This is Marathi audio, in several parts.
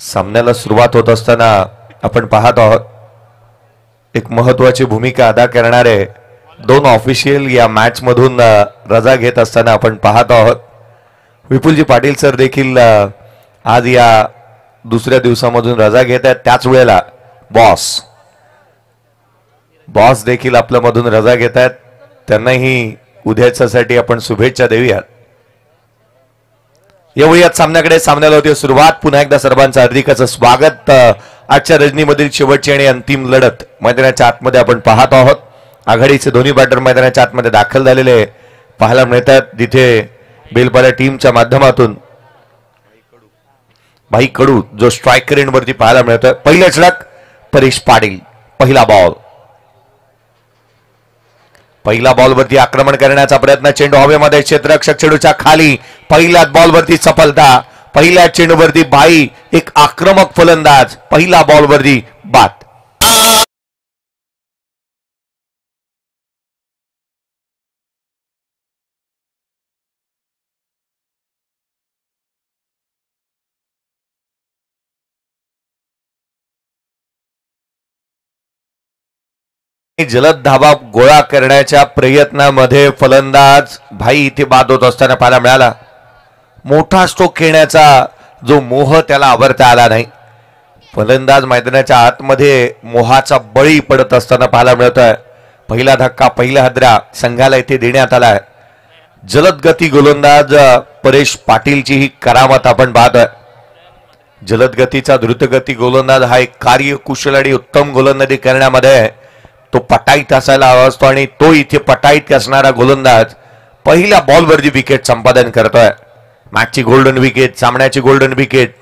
सामन्याला सुरुवात होत असताना आपण पाहत आहोत एक महत्त्वाची भूमिका अदा करणारे दोन ऑफिशियल या मॅच मधून रजा घेत असताना आपण पाहत आहोत. विपुलजी पाटील सर देखील आज या दुसऱ्या दिवसामधून रजा घेत आहेत. त्याच वेळेला बॉस देखील आपल्या मधून रजा घेत आहेत. त्यांनाही उद्याच्यासाठी आपण शुभेच्छा देऊयात. येऊयात सामन्याकडे. सामन्याला होती सुरुवात. पुन्हा एकदा सर्वांचं हार्दिक असं स्वागत. आजच्या रजनीमधील शेवटची आणि अंतिम लढत मैदानाच्या आतमध्ये आपण पाहत आहोत. आघाडीचे दोन्ही बॅटर मैदानाच्या आतमध्ये दाखल झालेले पाहायला मिळतात. जिथे बेलपाड्या टीमच्या माध्यमातून भाई कडू जो स्ट्रायकर एंडवरती पाहायला मिळतोय. पहिला षटक परेश पाटील. पहिला बॉलवरती आक्रमण करण्याचा प्रयत्न. चेंडू हवेमध्ये क्षेत्ररक्षक चेंडूच्या खाली. पहिल्याच बॉलवरती सफलता. पहिल्या चेंडूवरती भाई एक आक्रमक फलंदाज. पहिला बॉलवरती बाद. जलद धावा गोळा करण्याच्या प्रयत्नामध्ये फलंदाज भाई इथे बाद होत असताना पाहायला मिळाला. मोठा स्ट्रोक खेळण्याचा जो मोह त्याला आवरता आला नाही. फलंदाज मैदानाच्या आतमध्ये मोहाचा बळी पडत असताना पाहायला मिळतोय. पहिला धक्का पहिला हादरा संघाला इथे देण्यात आलाय. जलद गती गोलंदाज परेश पाटीलची ही करामत आपण पाहतोय. जलद गतीचा द्रुतगती गोलंदाज हा एक कार्यकुशल आणि उत्तम गोलंदाजी करण्यामध्ये तो पटाईत असायला हवा असतो आणि तो इथे पटाईत असणारा गोलंदाज पहिल्या बॉलवरती विकेट संपादन करतोय. मॅचची गोल्डन विकेट, सामन्याची गोल्डन विकेट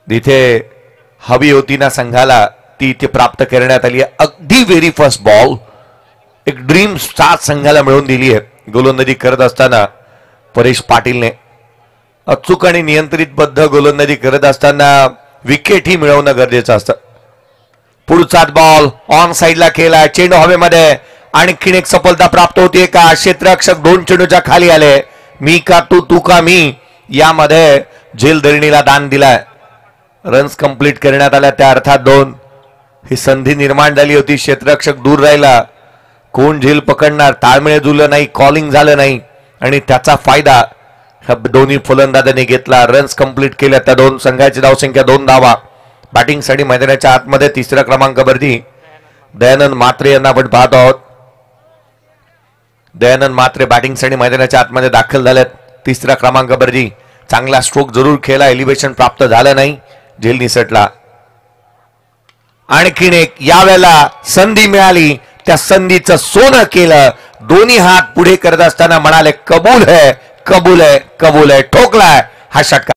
जिथे हवी होती ना संघाला ती इथे प्राप्त करण्यात आली आहे. अगदी व्हेरी फर्स्ट बॉल एक ड्रीम स्टार संघाला मिळवून दिली आहे. गोलंदाजी करत असताना परेश पाटीलने अचूक आणि नियंत्रितबद्ध गोलंदाजी करत असताना विकेट ही मिळवणं गरजेचं असतं. पुढचाच बॉल ऑन साइडला केला. चेंडू हवेमध्ये. आणखीन एक सफलता प्राप्त होती का? क्षेत्ररक्षक दोन चेंडूच्या खाली आले. मी का तू का मी यामध्ये झेलधरणीला दान दिलाय. रन्स कंप्लीट करण्यात आल्या. त्या अर्थात दोन. ही संधी निर्माण झाली होती. क्षेत्ररक्षक दूर राहिला. कोण झेल पकडणार. ताळमेळ जुळलं नाही. कॉलिंग झालं नाही आणि त्याचा फायदा दोन्ही फलंदाजांनी घेतला. रन्स कंप्लीट केल्या. त्या दोन संघाची धावसंख्या 2 धावा. बॅटिंग साठी मैदानाच्या आतमध्ये तिसऱ्या क्रमांकावरती दयानंद म्हात्रे यांना आपण पाहत आहोत. दयानंद म्हात्रे बॅटिंग साठी मैदानाच्या आतमध्ये दाखल झालेत. तिसऱ्या क्रमांकावरती चांगला स्ट्रोक जरूर खेळला. एलिव्हेशन प्राप्त झालं नाही. झेल निसटला. आणखीन एक यावेळेला संधी मिळाली. त्या संधीचं सोनं केलं. दोन्ही हात पुढे करत असताना म्हणाले कबूल है कबूल है कबूल है. ठोकलाय हा षटकार.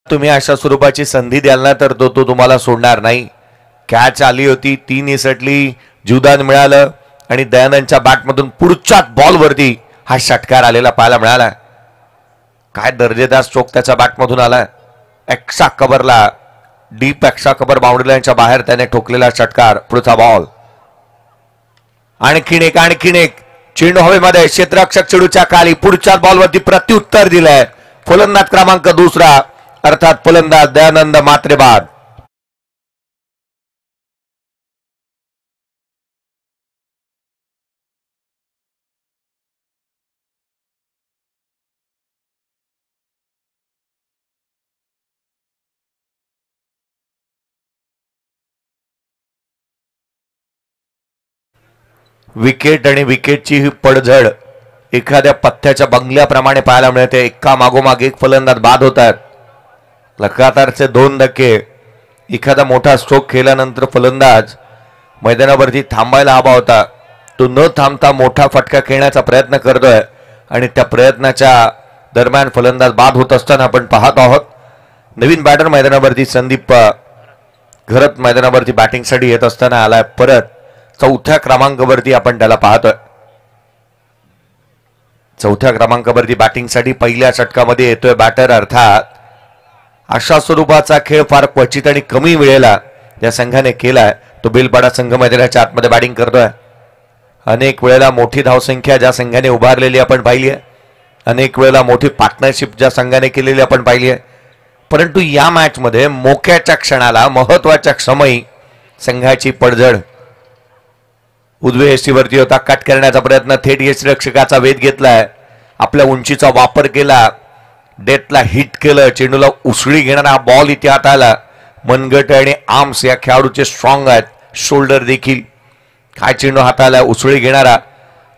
तुम्ही अशा स्वरूपाची संधी द्याल ना तर तो तुम्हाला सोडणार नाही. कॅच आली होती. ती निसटली. जीवदान मिळालं आणि दयानंदच्या बॅटमधून पुढच्याच बॉलवरती हा षटकार आलेला पाहायला मिळाला. काय दर्जेदार स्ट्रोक त्याच्या बॅटमधून आलाय. एक्स्ट्रा कव्हरला डीप एक्स्ट्रा कव्हर बाउंड्रीलाईनच्या बाहेर त्याने ठोकलेला षटकार. पुढचा बॉल. आणखीन एक चेंडू हवेमध्ये. क्षेत्ररक्षक चेंडूच्या खाली. पुढच्याच बॉलवरती प्रत्युत्तर दिलंय. फलंदाज क्रमांक दुसरा अर्थात फलंदाज दयानंद म्हात्रे बाद. विकेट आणि विकेटची ही पडझड एखाद्या पथ्याच्या बंगल्याप्रमाणे पाहायला मिळते. एका मागोमाग एक फलंदाज बाद होत आहेत. लगातारचे 2 धक्के. एखादा मोठा स्ट्रोक खेळल्यानंतर फलंदाज मैदानावरती थांबायला हवा होता. तो न थांबता मोठा फटका खेळण्याचा प्रयत्न करतोय आणि त्या प्रयत्नाच्या दरम्यान फलंदाज बाद होत असताना आपण पाहत आहोत. नवीन बॅटर मैदानावरती संदीप घरत मैदानावरती बॅटिंगसाठी येत असताना आलाय. परत चौथ्या क्रमांकावरती आपण त्याला पाहतोय. चौथ्या क्रमांकावरती बॅटिंगसाठी पहिल्या षटकामध्ये येतोय बॅटर अर्थात अशा स्वरूपाचा खेळ फार क्वचित आणि कमी वेळेला या संघाने केलाय. तो बेलपाडा संघ मैदानाच्या आतमध्ये बॅटिंग करतोय. अनेक वेळेला मोठी धावसंख्या ज्या संघाने उभारलेली आपण पाहिली आहे, अनेक वेळेला मोठी पार्टनरशिप ज्या संघाने केलेली आपण पाहिली आहे. परंतु या मॅचमध्ये मोक्याच्या क्षणाला महत्वाच्या क्षमयी संघाची पडझड. उजवे यष्टीवरती होता, कट करण्याचा प्रयत्न, थेट यष्टीरक्षकाचा वेध घेतलाय, आपल्या उंचीचा वापर केला, डेथला हिट केलं, चेंडूला उसळी घेणारा बॉल इथे हाताला. मनगट आणि आर्म्स या खेळाडूचे स्ट्रॉंग आहेत, शोल्डर देखील. काय चेंडू हाताला उसळी घेणारा,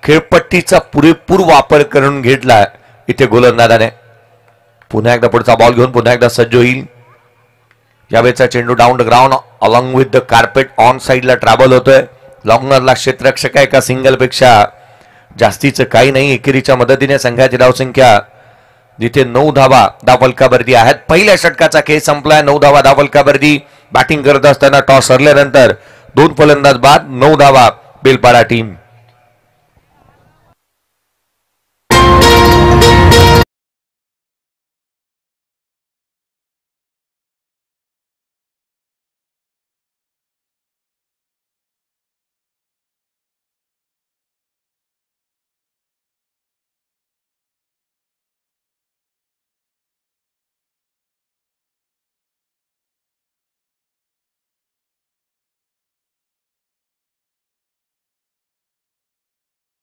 खेळपट्टीचा पुरेपूर वापर करून घेतला इथे गोलंदाजाने. पुन्हा एकदा पुढचा बॉल घेऊन पुन्हा एकदा सज्ज होईल. यावेळेचा चेंडू down the ground along with the carpet on साइडला ट्रॅव्हल होतोय. लॉंगनरला क्षेत्ररक्षक आहे, एका सिंगल पेक्षा जास्तीचं काही नाही. एकेरीच्या मदतीने संघाची धावसंख्या जिथे 9 धावा धावफलकावरती आहेत. पहिल्या षटकाचा खेळ संपलाय. 9 धावा धावफलकावरती. बॅटिंग करत असताना टॉस हरल्यानंतर 2 फलंदाज बाद, 9 धावा बेलपाडा टीम.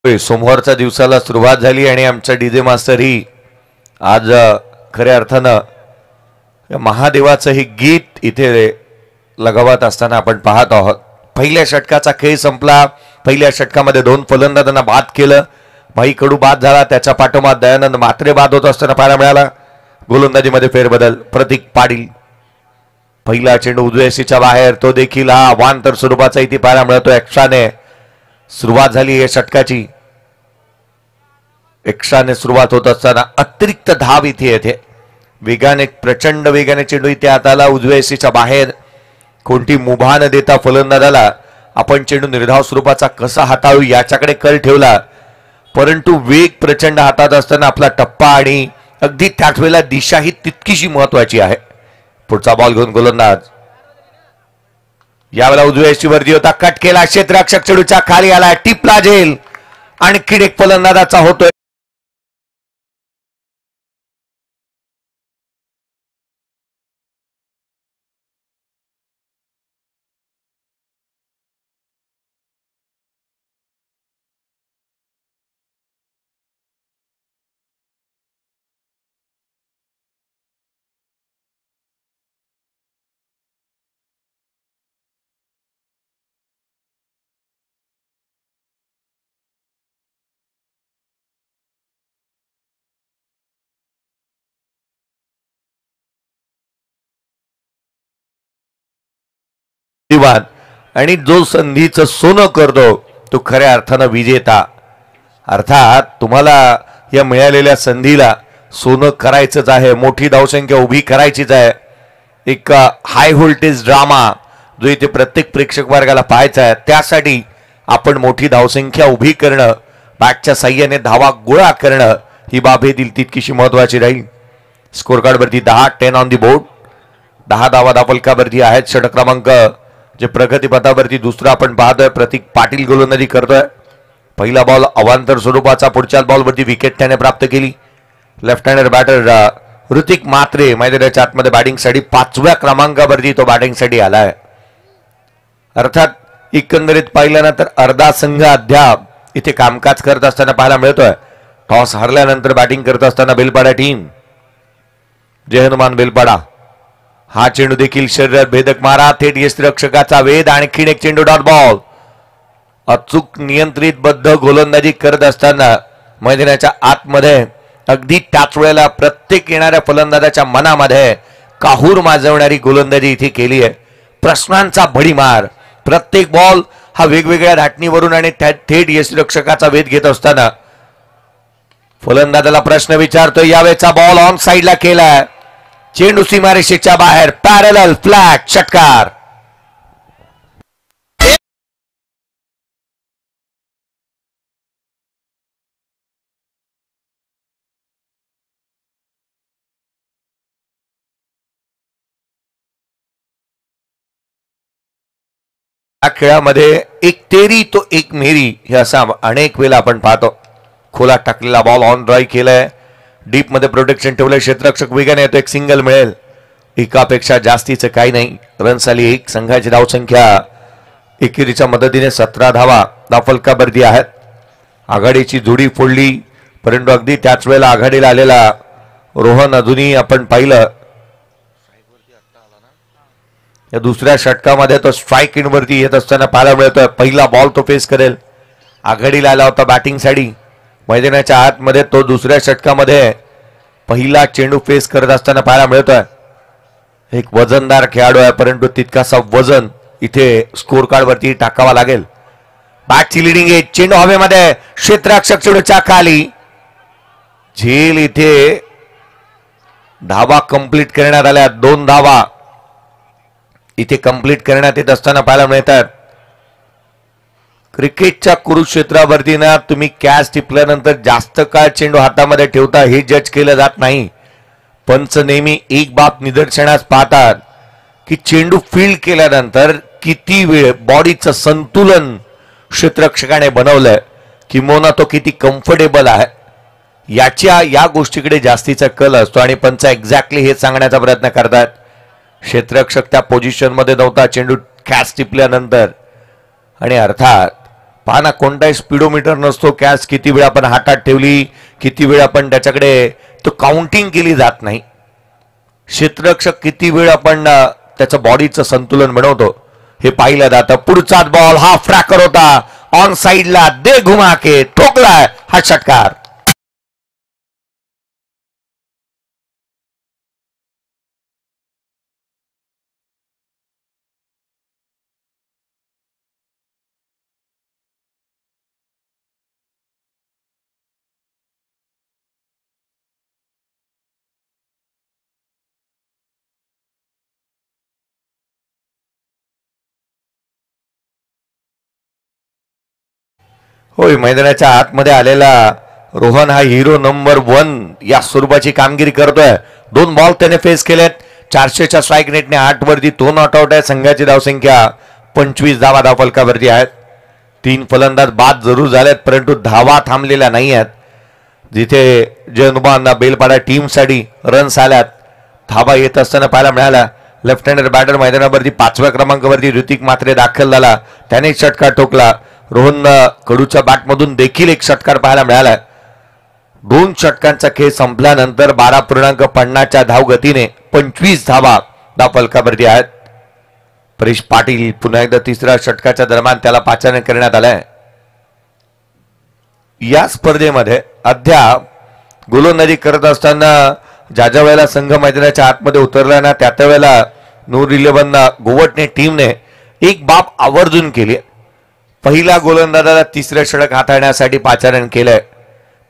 सोमवारच्या दिवसाला सुरुवात झाली आणि आमचा डीजे मास्टर ही आज खऱ्या अर्थानं महादेवाचं हे गीत इथे लगावत असताना आपण पाहत आहोत. पहिल्या षटकाचा खेळ संपला. पहिल्या षटकामध्ये 2 फलंदाजांना बाद केलं. भाई कडू बाद झाला, त्याच्या पाठोपाठ दयानंद म्हात्रे बाद होत असताना पाहायला मिळाला. गोलंदाजीमध्ये फेरबदल, प्रतीक पाटील. पहिला चेंडू उजव्याशीच्या बाहेर, तो देखील हा अवांतर स्वरूपाचा इथे पाहायला मिळतो. एक्स्ट्राने सुरुवात झाली या षटकाची. एक्स्ट्राने सुरुवात होत असताना अतिरिक्त धाव इथे येते. वेगाने, प्रचंड वेगाने चेंडू इथे हाताला उजव्याशीच्या बाहेर. कोणती मुभा न देता फलंदाजाला आपण चेंडू निर्धाव स्वरूपाचा कसा हाताळू याच्याकडे कल ठेवला. परंतु वेग प्रचंड हातात असताना आपला टप्पा आणि अगदी त्याच वेळेला दिशा ही तितकीशी महत्वाची आहे. पुढचा बॉल घेऊन गोलंदाज. यावेळेला उजव्या यष्टीवरती होता, कट केला, क्षेत्ररक्षक चेंडूच्या खाली आला, टिपला झेल. आणखी एक फलंदाजाचा होतोय. आणि जो संधीचं सोनं करतो तो खऱ्या अर्थानं विजेता. अर्थात तुम्हाला या मिळालेल्या संधीला सोनं करायचंच आहे, मोठी धावसंख्या उभी करायचीच आहे. एक हाय व्होल्टेज ड्रामा जो इथे प्रत्येक प्रेक्षक वर्गाला पाहायचा आहे, त्यासाठी आपण मोठी धावसंख्या उभी करणं, बॅटच्या साह्याने धावा गोळा करणं ही बाब हे दिल तितकीशी महत्वाची राहील. स्कोर कार्डवरती 10, 10 ऑन दी बोर्ड. 10 धावा धावफलकावरती आहेत. षटक क्रमांक जे प्रगतीपथावरती दुसरा आपण पाहतोय, प्रतीक पाटील गोलंदाजी करतोय. पहिला बॉल अवांतर स्वरूपाचा, पुढच्या बॉलवरती विकेट त्याने प्राप्त केली. Left hander batter Hrithik Mhatre मैदानाच्या आतमध्ये बॅटिंगसाठी 5व्या क्रमांकावरती तो बॅटिंगसाठी आलाय. अर्थात एकंदरीत पाहिल्यानंतर अर्धा संघ अद्याप इथे कामकाज करत असताना पाहायला मिळतोय. टॉस हरल्यानंतर बॅटिंग करत असताना बेलपाडा टीम. जय हनुमान बेलपाडा. हा चेंडू देखील शरीरात भेदक मारा, थेट यष्टीरक्षकाचा वेध, आणखीन एक चेंडू डॉट बॉल. अचूक नियंत्रित बद्ध गोलंदाजी करत असताना मैदानाच्या आतमध्ये अगदी त्याच वेळेला प्रत्येक येणाऱ्या फलंदाजाच्या मनामध्ये काहूर माजवणारी गोलंदाजी इथे केली आहे. प्रश्नांचा भडीमार. प्रत्येक बॉल हा वेगवेगळ्या धाटणीवरून आणि थेट यष्टीरक्षकाचा वेध घेत असताना फलंदाजाला प्रश्न विचारतोय. यावेळेचा बॉल ऑन साइडला केलाय, चेंडू सीमारेषेच्या बाहेर, पॅरलल फ्लॅट, षटकार. खेळामध्ये एक तेरी तो एक मेरी हे असा अनेक वेळा आपण पाहतो. खोला टाकलेला बॉल ऑन ड्राईव्ह केलाय, डीप मध्ये प्रोटेक्शन ठेवलंय, क्षेत्ररक्षक वेगाने येतो, एक सिंगल मिळेल. एकापेक्षा जास्तीचं काही नाही. रन्स आली एक. संघाची धावसंख्या एकेरीच्या मदतीने 17 धावा धावफलकावरती आहेत. आघाडीची जोडी फोडली, परंतु अगदी त्याच वेळेला आघाडीला आलेला रोहन अजूनही आपण पाहिलं या दुसऱ्या षटकामध्ये तो स्ट्राईक इन वरती येत असताना पाहायला मिळतोय. पहिला बॉल तो फेस करेल. आघाडीला आला होता बॅटिंग साठी. मैदानाच्या आतमध्ये तो दुसऱ्या षटकामध्ये पहिला चेंडू फेस करत असताना पाहायला मिळतोय. एक वजनदार खेळाडू आहे, परंतु तितकासा वजन इथे स्कोर कार्ड वरती टाकावा लागेल. बॅटची लिडिंग आहे, चेंडू हवेमध्ये, क्षेत्ररक्षक चेंडूच्या खाली. झेल इथे धावा कंप्लीट करण्यात आल्या. 2 धावा इथे कंप्लीट करण्यात येत असताना पाहायला मिळतात. क्रिकेटच्या कुरुक्षेत्रावरती ना तुम्ही कॅच टिपल्यानंतर जास्त काळ चेंडू हातामध्ये ठेवता हे जज केलं जात नाही. पंच नेहमी एक बाब निदर्शनास पाहतात की चेंडू फील्ड केल्यानंतर किती वेळ बॉडीचं संतुलन क्षेत्ररक्षकाने बनवलंय, किंबहुना तो किती कम्फर्टेबल आहे, या गोष्टीकडे जास्तीचा कल असतो आणि पंच एक्झॅक्टली हे सांगण्याचा प्रयत्न करतात. क्षेत्ररक्षक त्या पोझिशन मध्ये नव्हता चेंडू कॅच टिपल्यानंतर. आणि अर्थात पाहा ना, कोणताही स्पीडोमीटर नसतो. कॅच किती वेळ आपण हातात ठेवली, किती वेळ आपण त्याच्याकडे तो काउंटिंग केली जात नाही. क्षेत्ररक्षक किती वेळ आपण त्याचं बॉडीचं संतुलन बनवतो हे पाहिलं जातं. पुढचाच बॉल हा फ्रॅकर होता, ऑन साइडला दे घुमा के ठोकलाय हा षटकार. होय, मैदानाच्या आतमध्ये आलेला रोहन हा हिरो नंबर 1 या स्वरूपाची कामगिरी करतोय. 2 बॉल त्याने फेस केलेत. 400च्या स्ट्राईक रेटने 8 वरती तो नॉट आउट आहे. संघाची धावसंख्या 25 धावा धावफलकावरती आहेत. 3 फलंदाज बाद जरूर झालेत, परंतु धावा थांबलेल्या नाही आहेत. जिथे जयनुबांना बेलपाडा टीमसाठी रन्स आल्यात, धावा येत असताना पाहायला मिळाला. लेफ्ट हँडर बॅटर मैदानावरती 5व्या क्रमांकावरती ऋतिक मात्रे दाखल झाला, त्याने षटकार ठोकला. रोहन कडूच्या बॅटमधून देखील एक षटकार पाहायला मिळाला. 2 षटकांचा खेळ संपल्यानंतर 12.50च्या धावगतीने 25 धावा धावफलकावरती आहेत. परेश पाटील पुन्हा एकदा तिसऱ्या षटकाच्या दरम्यान त्याला पाचारण करण्यात आलंय. या स्पर्धेमध्ये अद्याप गोलंदाजी करत असताना ज्या वेळेला संघ मैदानाच्या आतमध्ये उतरला ना, त्या वेळेला नूर 11 गोवटने टीमने एक बाब आवर्जून केली. पहिला गोलंदाजाला तिसरे षटक हाताळण्यासाठी पाचारण केलंय.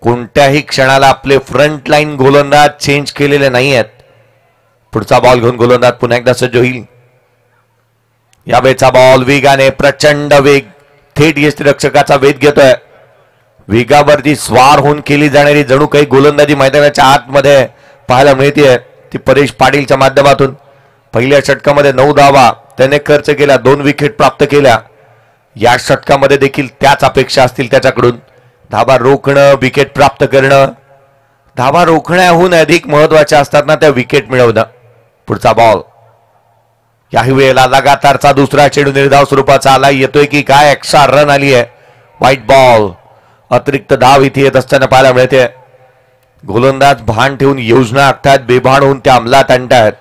कोणत्याही क्षणाला आपले फ्रंट लाईन गोलंदाज चेंज केलेले नाही आहेत. पुढचा बॉल घेऊन गोलंदाज पुन्हा एकदा सज्ज होईल. यावेळचा बॉल वेगाने, प्रचंड वेग, थेट यष्टिरक्षकाचा वेध घेतोय. वेगावरती स्वार होऊन केली जाणारी जणू काही गोलंदाजी मैदानाच्या आतमध्ये पाहायला मिळते ती परेश पाटीलच्या माध्यमातून. पहिल्या षटकामध्ये 9 धावा त्याने खर्च केल्या, 2 विकेट प्राप्त केल्या. या षटकामध्ये देखील त्याच अपेक्षा असतील त्याच्याकडून. धावा रोखणं, विकेट प्राप्त करणं. धावा रोखण्याहून अधिक महत्वाच्या असतात ना त्या विकेट मिळवणं. पुढचा बॉल, याही वेळेला लगातारचा दुसरा चेंडू निर्धाव स्वरूपाचा आला. येतोय की काय, एक्स्ट्रा रन आली आहे. व्हाईट बॉल, अतिरिक्त धाव इथे येत असताना पाहायला मिळते. गोलंदाज भान ठेवून योजना आखतात, बेभान होऊन त्या अंमलात आणतात,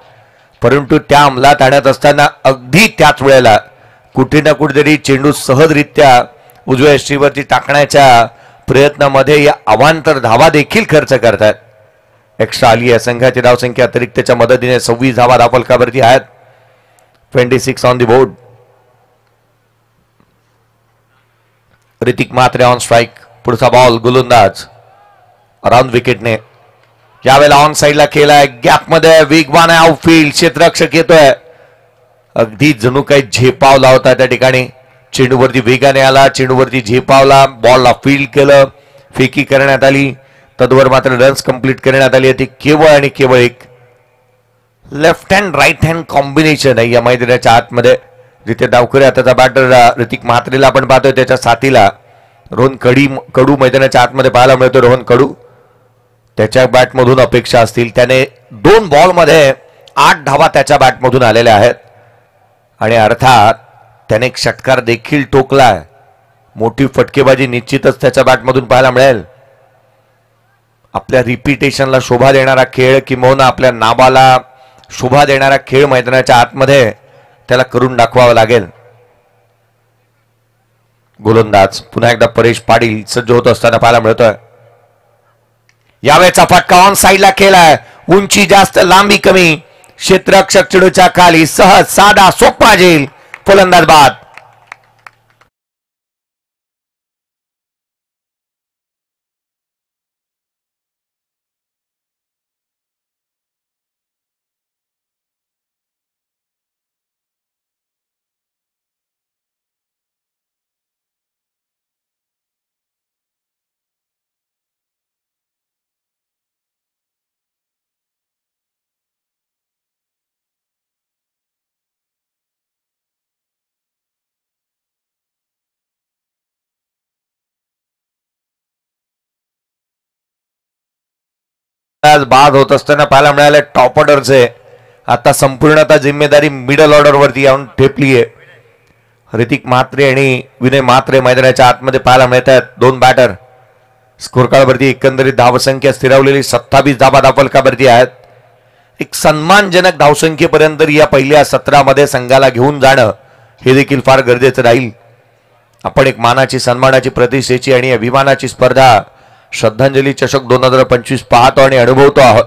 परंतु त्या अंमलात आणत असताना अगदी त्याच वेळेला कुठे ना कुठेतरी चेंडू सहजरित्या उजव्या यष्टीवरती टाकण्याच्या प्रयत्नामध्ये या अवांतर धावा देखील खर्च करतात. एक्स्ट्रा आली आहे. संघाची धावसंख्या अतिरिक्तच्या मदतीने 26 धावा धावफलकावरती आहेत. 26 on the board. Hrithik Mhatre on strike. पुढचा बॉल गोलंदाज अराउंड विकेटने. यावेळेला ऑन साइडला केलाय, गॅपमध्ये वेगवान आहे आउटफील्ड. क्षेत्ररक्षक येतोय, अगदी जणू काही झेपावला होता त्या ठिकाणी. चेंडूवरती वेगाने आला, चेंडूवरती झेपावला, बॉलला फील्ड केलं, फेकी करण्यात आली. तद्वर मात्र रन्स कंप्लीट करण्यात आली. ती केवळ आणि केवळ एक left hand right hand combination आहे या मैदानाच्या आतमध्ये. जिथे डावकरी हाताचा बॅटर ऋतिक म्हात्रेला आपण पाहतोय, त्याच्या साथीला रोहन कडू मैदानाच्या आतमध्ये पाहायला मिळतो. रोहन कडू त्याच्या बॅटमधून अपेक्षा असतील, त्याने 2 बॉलमध्ये 8 धावा त्याच्या बॅटमधून आलेल्या आहेत आणि अर्थात त्याने एक षटकार देखील ठोकलाय. मोठी फटकेबाजी निश्चितच त्याच्या बॅटमधून पाहायला मिळेल. आपल्या रिपिटेशनला शोभा देणारा खेळ, किंवा आपल्या नावाला शोभा देणारा खेळ मैदानाच्या आतमध्ये त्याला करून दाखवावा लागेल. गोलंदाज पुन्हा एकदा परेश पाटील सज्ज होत असताना पाहायला मिळतोय. यावेळेचा फटका ऑन साईडला केलाय. उंची जास्त, लांबी कमी, क्षेत्ररक्षक चेंडूच्या खाली, सहज साधा सोपा झेल, फलंदाज बाद. आज बाद होत असताना पाहायला मिळाले टॉप ऑर्डरचे. आता संपूर्णतः जिम्मेदारी मिडल ऑर्डर वरती येऊन ठेपली आहे. ऋतिक म्हात्रे आणि विनय म्हात्रे मैदानाच्या आतमध्ये पाहायला मिळत आहेत. 2 बॅटर. स्कोर कार्डवरती एकंदरीत धावसंख्या स्थिरावलेली 27 धावा धावफलकावरती आहेत. एक सन्मानजनक धावसंख्येपर्यंत या पहिल्या सत्रामध्ये संघाला घेऊन जाणं हे देखील फार गरजेचं राहील. आपण एक मानाची, सन्मानाची, प्रतिष्ठेची आणि अभिमानाची स्पर्धा श्रद्धांजली चषक 2025 पाहतो आणि अनुभवतो आहोत.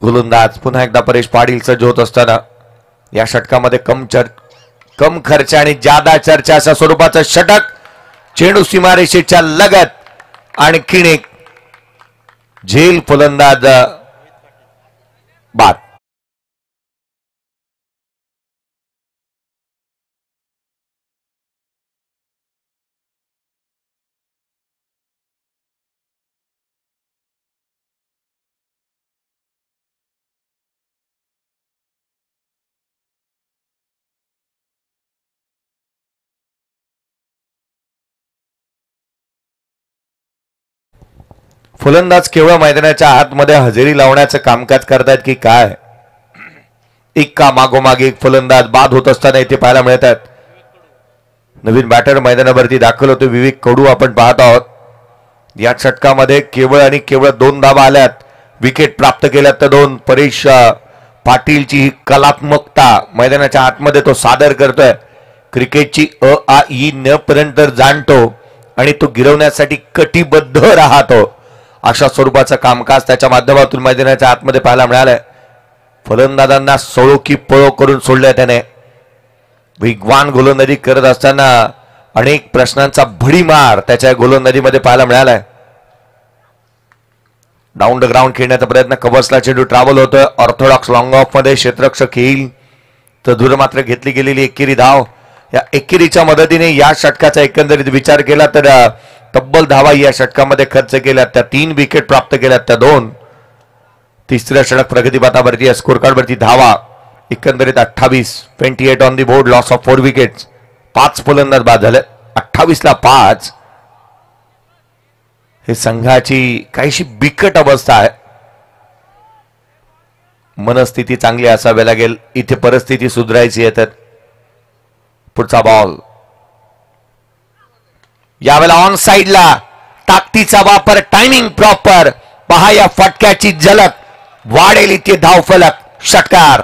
गोलंदाज पुन्हा एकदा परेश पाटील सज्ज होत असताना या षटकामध्ये कम खर्च आणि जादा चर्चा अशा स्वरूपाचं षटक. चेंडू सीमारेषेच्या लगत आणखीन एक झेल, फलंदाज बाद. फलंदाज केवळ मैदानाच्या आतमध्ये हजेरी लावण्याचं कामकाज करतायत की काय? एका मागोमाग एक फलंदाज बाद होत असताना इथे पाहायला मिळत आहेत. नवीन बॅटर मैदानावरती दाखल होतो विवेक कडू आपण पाहत आहोत. या षटकामध्ये केवळ आणि केवळ 2 धावा आल्यात. विकेट प्राप्त केल्यात तर 2. परेश पाटीलची ही कलात्मकता मैदानाच्या आतमध्ये तो सादर करतोय. क्रिकेटची अ आ ई न पर्यंत जाणतो आणि तो गिरवण्यासाठी कटिबद्ध राहतो. अशा स्वरूपाचं कामकाज त्याच्या माध्यमातून मैदानाच्या आतमध्ये पाहायला मिळालंय. फलंदाजांना सळो की पळो करून सोडलंय त्याने. वेगवान गोलंदाजी करत असताना अनेक प्रश्नांचा भडीमार त्याच्या गोलंदाजीमध्ये पाहायला मिळालाय. डाऊन द ग्राउंड खेळण्याचा प्रयत्न, कव्हर्सला चेंडू ट्रॅव्हल होतोय. ऑर्थोडॉक्स लॉंग ऑफ मध्ये क्षेत्ररक्षक येईल तर दूर मात्र घेतली गेलेली एकेरी धाव. या एकेरीच्या मदतीने या षटकाचा एकंदरीत विचार केला तर तब्बल धावा या षटकामध्ये खर्च केल्या. त्या 3 विकेट प्राप्त केल्या, त्या 2. तिसऱ्या षटक प्रगतीपथावरती स्कोर कार्डवरती धावा एकंदरीत 28 on the board. Loss of 4 wickets. 5 फलंदाज बाद झाले. 28 ला 5. हे संघाची काहीशी बिकट अवस्था आहे. मनस्थिती चांगली असावी लागेल. इथे परिस्थिती सुधारायची आहे. तर पुढचा बॉल यावेळेला ऑन साइडला ताकदीचा वापर, टायमिंग प्रॉपर. पहा या फटक्याची झलक. वाढेल इथे धावफलक. षटकार.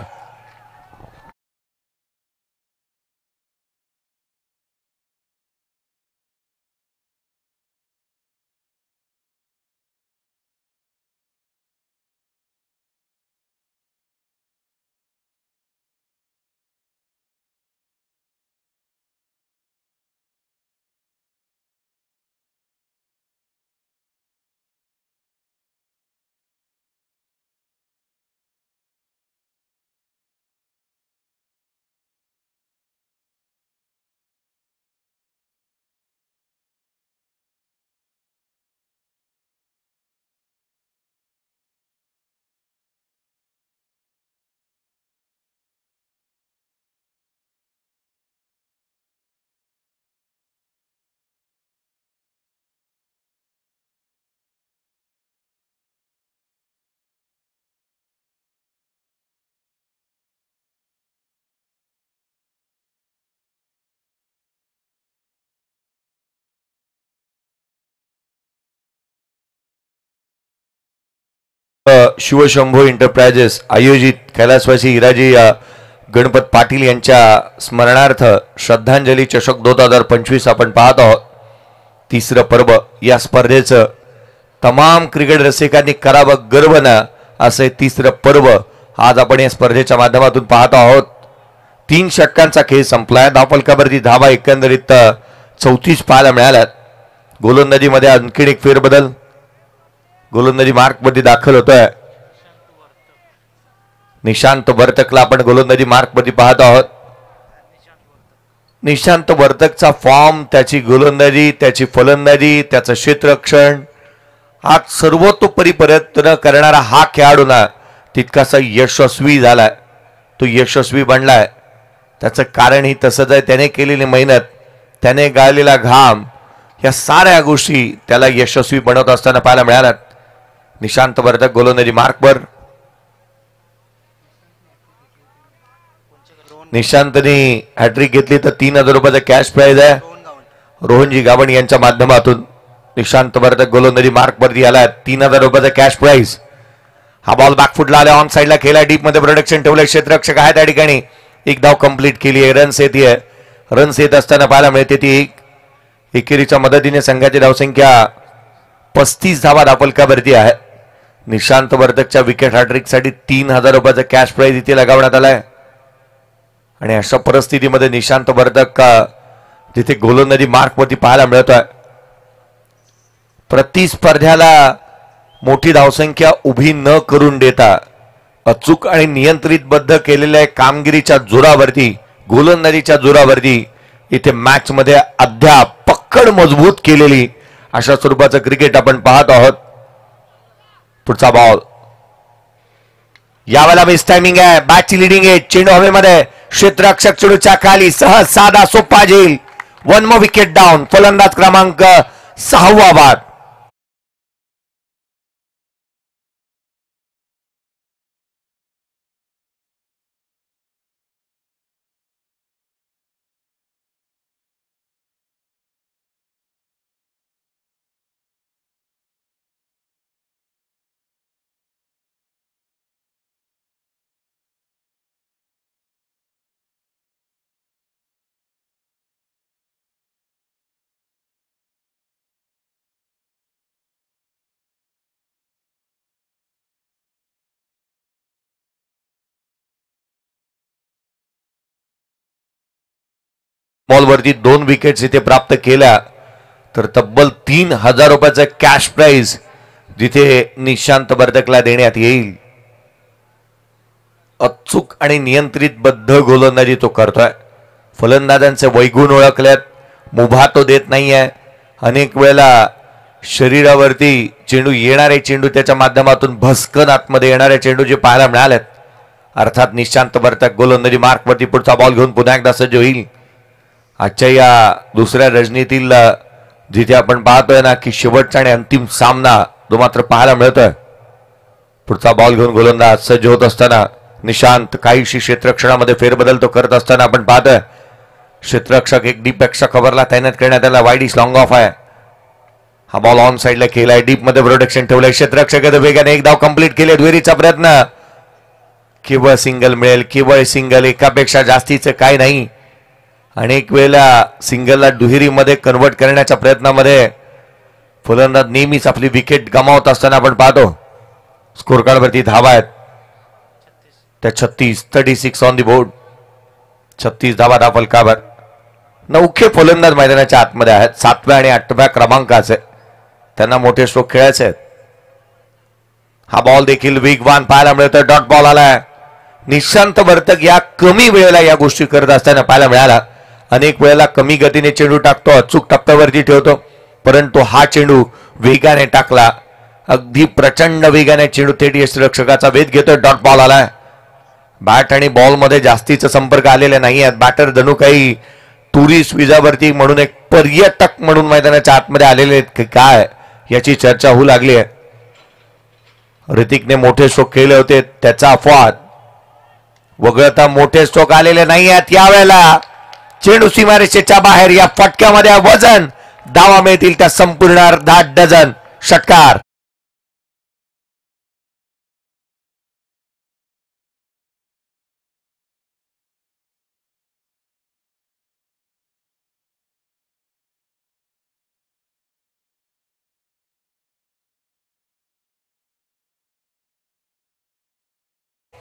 शिवशंभो एंटरप्राइजेस आयोजित कैलासवासी हिराजी गणपत पाटील यांच्या स्मरणार्थ श्रद्धांजली चषक 2025 आपण पाहत आहोत. तिसरं पर्व या स्पर्धेचं तमाम क्रिकेट रसिकांनी करावं गर्व ना असे तिसरं पर्व आज आपण या स्पर्धेच्या माध्यमातून पाहत आहोत. 3 षटकांचा खेळ संपलाय. धावफलकावरती धावा एकंदरीत 34 पाहायला मिळाल्यात. गोलंदाजीमध्ये आणखीन एक फेरबदल. गोलंदाजी मार्कमध्ये दाखल होतोय. निशांत वर्तकला आपण गोलंदाजी मार्कमध्ये पाहत आहोत. निशांत वर्तकचा फॉर्म, त्याची गोलंदाजी, त्याची फलंदाजी, त्याचं क्षेत्ररक्षण, आज सर्वतोपरी प्रयत्न करणारा हा खेळाडू ना तितकासा यशस्वी झालाय. तो यशस्वी बनलाय. त्याचं कारणही तसंच आहे. त्याने केलेली मेहनत, त्याने गाळलेला घाम, या साऱ्या गोष्टी त्याला यशस्वी बनवत असताना पाहायला मिळाल्यात. निशांत वर्तक गोलंदाजी मार्कवर. निशांतने हॅट्रिक घेतली तर 3000 रुपयाचा कॅश प्राइज आहे. रोहनजी गावण यांच्या माध्यमातून निशांत वर्तक गोलंदाजी मार्कवरती आला. 3000 रुपयाचा कॅश प्राइज. हा बॉल बॅकफुटला आला. ऑन साईडला खेळला. डीप मध्ये प्रोडक्शन ठेवलंय. क्षेत्ररक्षक आहे त्या ठिकाणी. एक धाव कंप्लीट केली आहे. रन्स येते. रन्स येत असताना पाहायला मिळते ती एकेरीच्या मदतीने संघाची धावसंख्या 35 धावा धावफलकावरती आहे. निशांत वर्तकच्या विकेट हॅट्रिक साठी 3000 रुपयाचा कॅश प्राइज इथे लगावण्यात आलाय. आणि अशा परिस्थितीमध्ये निशांत वर्तक जिथे गोलंदाजी मार्कवरती पाहायला मिळतोय. प्रतिस्पर्ध्याला मोठी धावसंख्या उभी न करून देता अचूक आणि नियंत्रितबद्ध केलेल्या कामगिरीच्या जोरावरती, गोलंदाजीच्या जोरावरती इथे मॅच मध्ये अद्याप पक्कड मजबूत केलेली अशा स्वरूपाचं क्रिकेट आपण पाहत आहोत. पुढचा बॉल. यावेळेला मिस टायमिंग आहे. बॅटची लिडिंग आहे. चेंडू हवेमध्ये. क्षेत्ररक्षक चेंडूच्या खाली. सहज साधा सोपा झेल. 1 मोर विकेट डाऊन. फलंदाज क्रमांक 6 बाद. बॉलवरती 2 विकेट्स इथे प्राप्त केल्या तर तब्बल 3000 रुपयाचा कॅश प्राइज जिथे निशांत वर्तकला देण्यात येईल. अचूक आणि नियंत्रितबद्ध गोलंदाजी तो करतोय. फलंदाजांचे वैगुण ओळखल्यात. मुभा तो देत नाहीये. अनेक वेळेला शरीरावरती चेंडू, येणारे चेंडू, त्याच्या माध्यमातून भस्कन आतमध्ये येणारे चेंडू जे पाहायला मिळालेत. अर्थात निशांत वर्तक गोलंदाजी मार्कवरती पुढचा बॉल घेऊन पुन्हा एकदा सज्ज होईल. आजच्या या दुसऱ्या रजनीतील जिथे आपण पाहतोय ना की शेवटचा आणि अंतिम सामना जो मात्र पाहायला मिळतोय. पुढचा बॉल घेऊन गोलंदाज सज्ज होत असताना निशांत काहीशी क्षेत्ररक्षणामध्ये फेरबदल तो करत असताना आपण पाहतोय. क्षेत्ररक्षक एक डीप पेक्षा कव्हरला तैनात करण्यात आला. वाईड इज लॉंग ऑफ आहे. हा बॉल ऑन साईडला केलाय. डीप मध्ये प्रोटेक्शन ठेवलंय. क्षेत्ररक्षक वेगाने एक धाव कंप्लीट केली. दुहेरीचा प्रयत्न. केवळ सिंगल मिळेल. केवळ सिंगल. एकापेक्षा जास्तीचं काय नाही. अनेक वेळेला सिंगलला दुहेरीमध्ये कन्वर्ट करण्याच्या प्रयत्नामध्ये फलंदाज नेहमीच आपली विकेट गमावत असताना आपण पाहतो. स्कोर कार्डवरती धावा आहेत त्या 36 ऑन दी बोर्ड. 36 धावा धावफलकावर. 9 फलंदाज मैदानाच्या आतमध्ये आहेत. 7व्या आणि 8व्या क्रमांकाचे. त्यांना मोठे स्ट्रोक खेळायचे आहेत. हा बॉल देखील वेगवान पाहायला मिळतोय. डॉट बॉल आलाय. निशांत वर्तक या कमी वेळेला या गोष्टी करत असताना पाहायला मिळाला. अनेक वेळेला कमी गतीने चेंडू टाकतो. अचूक टप्प्यावरती ठेवतो. परंतु हा चेंडू वेगाने टाकला. अगदी प्रचंड वेगाने चेंडू थेट यष्टिरक्षकाचा वेध घेतोय. डॉट बॉल आलाय. बॅट आणि बॉल मध्ये जास्तीचा संपर्क आलेला नाही आहे. बॅटर जणू काही टुरिस्ट विजावरती म्हणून एक पर्यटक म्हणून मैदानाच्या आतमध्ये आलेले आहेत काय याची चर्चा होऊ लागली आहे. ऋतिकने मोठे स्ट्रोक केले होते. त्याचा अपवाद वगळता मोठे स्ट्रोक आलेले नाही आहेत. यावेळेला चेंडू सीमारेषेच्या बाहेर. या फटक्यामध्ये वजन धावा मिळतील त्या संपूर्ण 10 डझन. षटकार.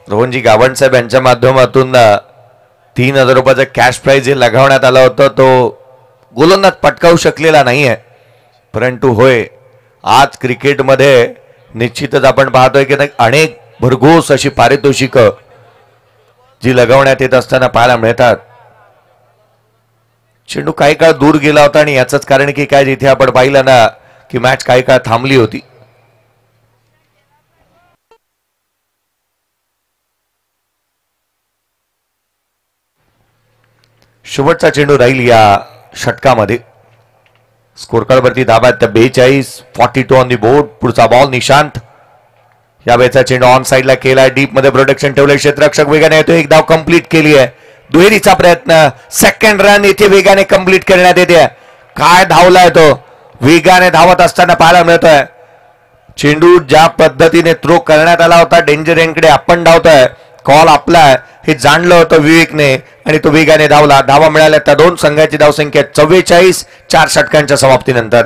रोहनजी गावंड साहेब यांच्या माध्यमातून 3,000 रुपयाचा कॅश प्राइज जे लगावण्यात आला होता तो गोलंदाज पटकावू शकलेला नाही आहे. परंतु होय, आज क्रिकेटमध्ये निश्चितच आपण पाहतोय की अनेक भरघोस अशी पारितोषिकं जी लगावण्यात येत असताना पाहायला मिळतात. चेंडू काही काळ दूर गेला होता आणि याचंच कारण की काय, जिथे आपण पाहिलं ना की मॅच काही काळ थांबली होती. शेवटचा चेंडू राहील या षटकामध्ये. स्कोर कार्डवरती धाबा 42-42 ऑन दी बोर्ड. पुढचा बॉल निशांत. या वेळेचा चेंडू ऑन साईडला केला, डीप मध्ये प्रोटेक्शन ठेवले, क्षेत्ररक्षक वेगाने येतो, एक धाव कंप्लीट केली आहे. दुहेरीचा प्रयत्न, सेकंड रन इथे वेगाने कंप्लीट करण्यात येते. काय धावलाय तो, वेगाने धावत असताना पाहायला मिळतोय. चेंडू ज्या पद्धतीने थ्रो करण्यात आला होता डेंजर एंडकडे, आपण धावतोय, कॉल आपला हे जाणलं होतं विवेकने आणि तो वेगाने धावला. धावा मिळाल्या त्या दोन संघाची धावसंख्या 44 4 षटकांच्या समाप्तीनंतर.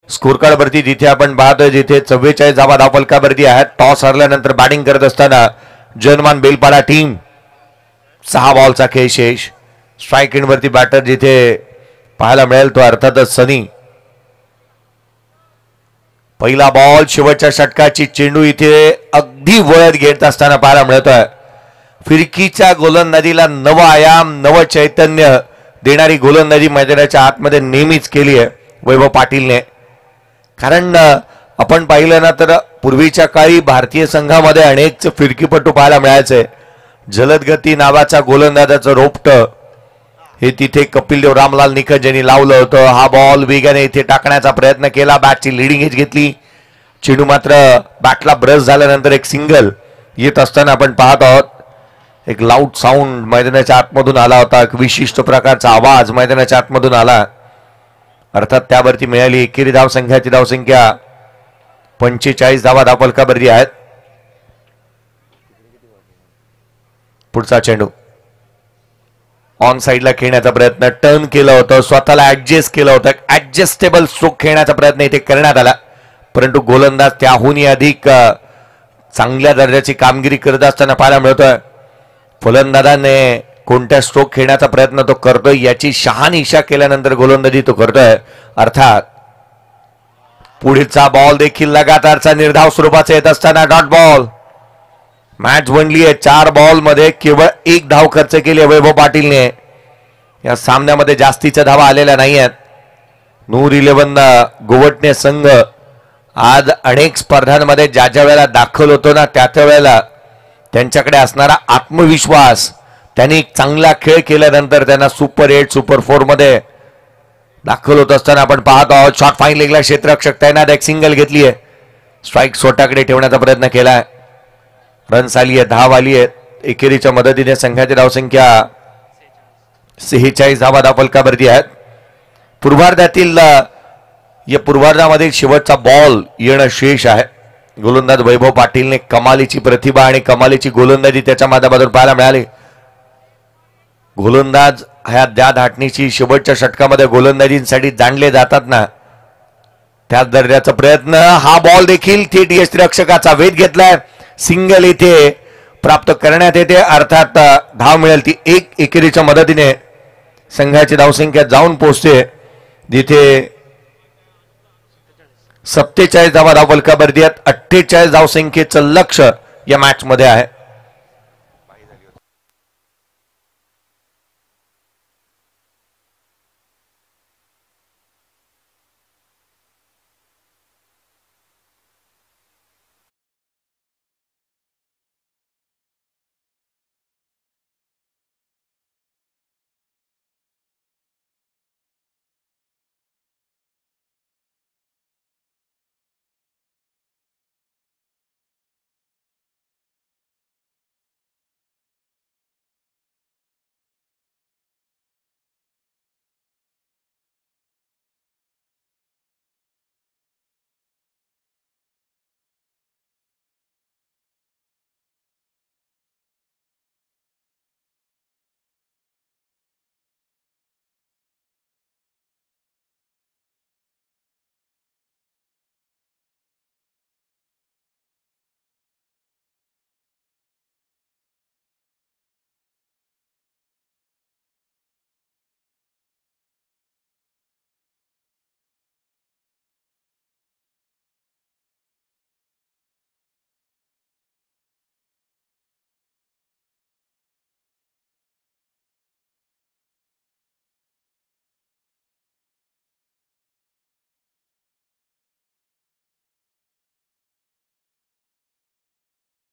स्कोर कार्ड वरती जिथे आपण पाहतोय जिथे 44 धावा धावफलकावरती आहेत. टॉस हरल्यानंतर बॅटिंग करत असताना जनमान बेलपाडा टीम 6 बॉलचा खेळ शेष. स्ट्राईक इन वरती बॅटर जिथे पाहायला मिळेल तो अर्थातच सनी. पहिला बॉल शेवटच्या षटकाची चेंडू इथे अगदी वळत घेत असताना पाहायला मिळतोय. फिरकीच्या गोलंदाजीला नव आयाम, नव चैतन्य देणारी गोलंदाजी मैदानाच्या आतमध्ये नेहमीच केली आहे वैभव पाटीलने. कारण आपण पाहिलं ना तर पूर्वीच्या काळी भारतीय संघामध्ये अनेक फिरकीपटू पाहायला मिळायचे. जलदगती नावाचा गोलंदाजाचं रोपट हे तिथे कपिलदेव रामलाल निखज यांनी लावलं होतं. हा बॉल वेगाने इथे टाकण्याचा प्रयत्न केला, बॅटची लिडिंग एज घेतली, चेंडू मात्र बॅटला ब्रश झाल्यानंतर एक सिंगल येत असताना आपण पाहत आहोत. एक लाऊड साऊंड मैदानाच्या आतमधून आला होता, एक विशिष्ट प्रकारचा आवाज मैदानाच्या आतमधून आला. अर्थात त्यावरती मिळाली एकेरी धाव संघाची धावसंख्या 45 धावा धावफलकावरती आहेत. पुढचा चेंडू ऑन साईडला खेळण्याचा प्रयत्न, टर्न केलं होतं, स्वतःला ऍडजस्ट केलं होतं, ऍडजस्टेबल स्ट्रोक खेळण्याचा प्रयत्न इथे करण्यात आला. परंतु गोलंदाज त्याहूनही अधिक चांगल्या दर्जाची कामगिरी करत असताना पाहायला मिळतोय. फलंदाजाने कोणत्या स्ट्रोक खेळण्याचा प्रयत्न तो करतोय याची शहानिशा केल्यानंतर गोलंदाजी तो करतोय. अर्थात पुढचा बॉल देखील लगातारचा निर्धाव स्वरूपाचा येत असताना डॉट बॉल. मॅच बनली आहे. 4 बॉल मध्ये केवळ 1 धाव खर्च केली आहे वैभव पाटीलने. या सामन्यामध्ये जास्तीच्या धावा आलेल्या नाही आहेत. नूर 11 गोवटणे संघ आज अनेक स्पर्धांमध्ये ज्या ज्या वेळेला दाखल होतो ना त्या त्या वेळेला त्यांच्याकडे असणारा आत्मविश्वास, त्यांनी एक चांगला खेळ केल्यानंतर त्यांना सुपर 8 सुपर 4 मध्ये दाखल होत असताना आपण पाहत आहोत. शॉट फाईन लेगला क्षेत्ररक्षक तैनात, एक सिंगल घेतली आहे, स्ट्राईक स्वतःकडे ठेवण्याचा प्रयत्न केलाय. रन्स आली आहे, धाव आली आहे. एकेरीच्या मदतीने संघाची धावसंख्या 46 धावा धावफलकावरती आहेत. पूर्वार्धातील या पूर्वार्धामधील शेवटचा बॉल येणं शेष आहे. गोलंदाज वैभव पाटीलने कमालीची प्रतिभा आणि कमालीची गोलंदाजी त्याच्या माध्यमातून पाहायला मिळाली. गोलंदाज ह्या द्या धाटणीची शेवटच्या षटकामध्ये गोलंदाजींसाठी जाणले जातात ना, त्याच दर्जाचा प्रयत्न. हा बॉल देखील थेट यष्टिरक्षकाचा वेध घेतलाय, सिंगल इथे प्राप्त करण्यात येते. अर्थात धाव मिळेल ती 1 एकेरीच्या मदतीने संघाची धावसंख्या जाऊन पोहोचते जिथे 47 धावा धावफलकावरती आहेत. 48 धावसंख्येचं लक्ष्य या मॅच मध्ये आहे.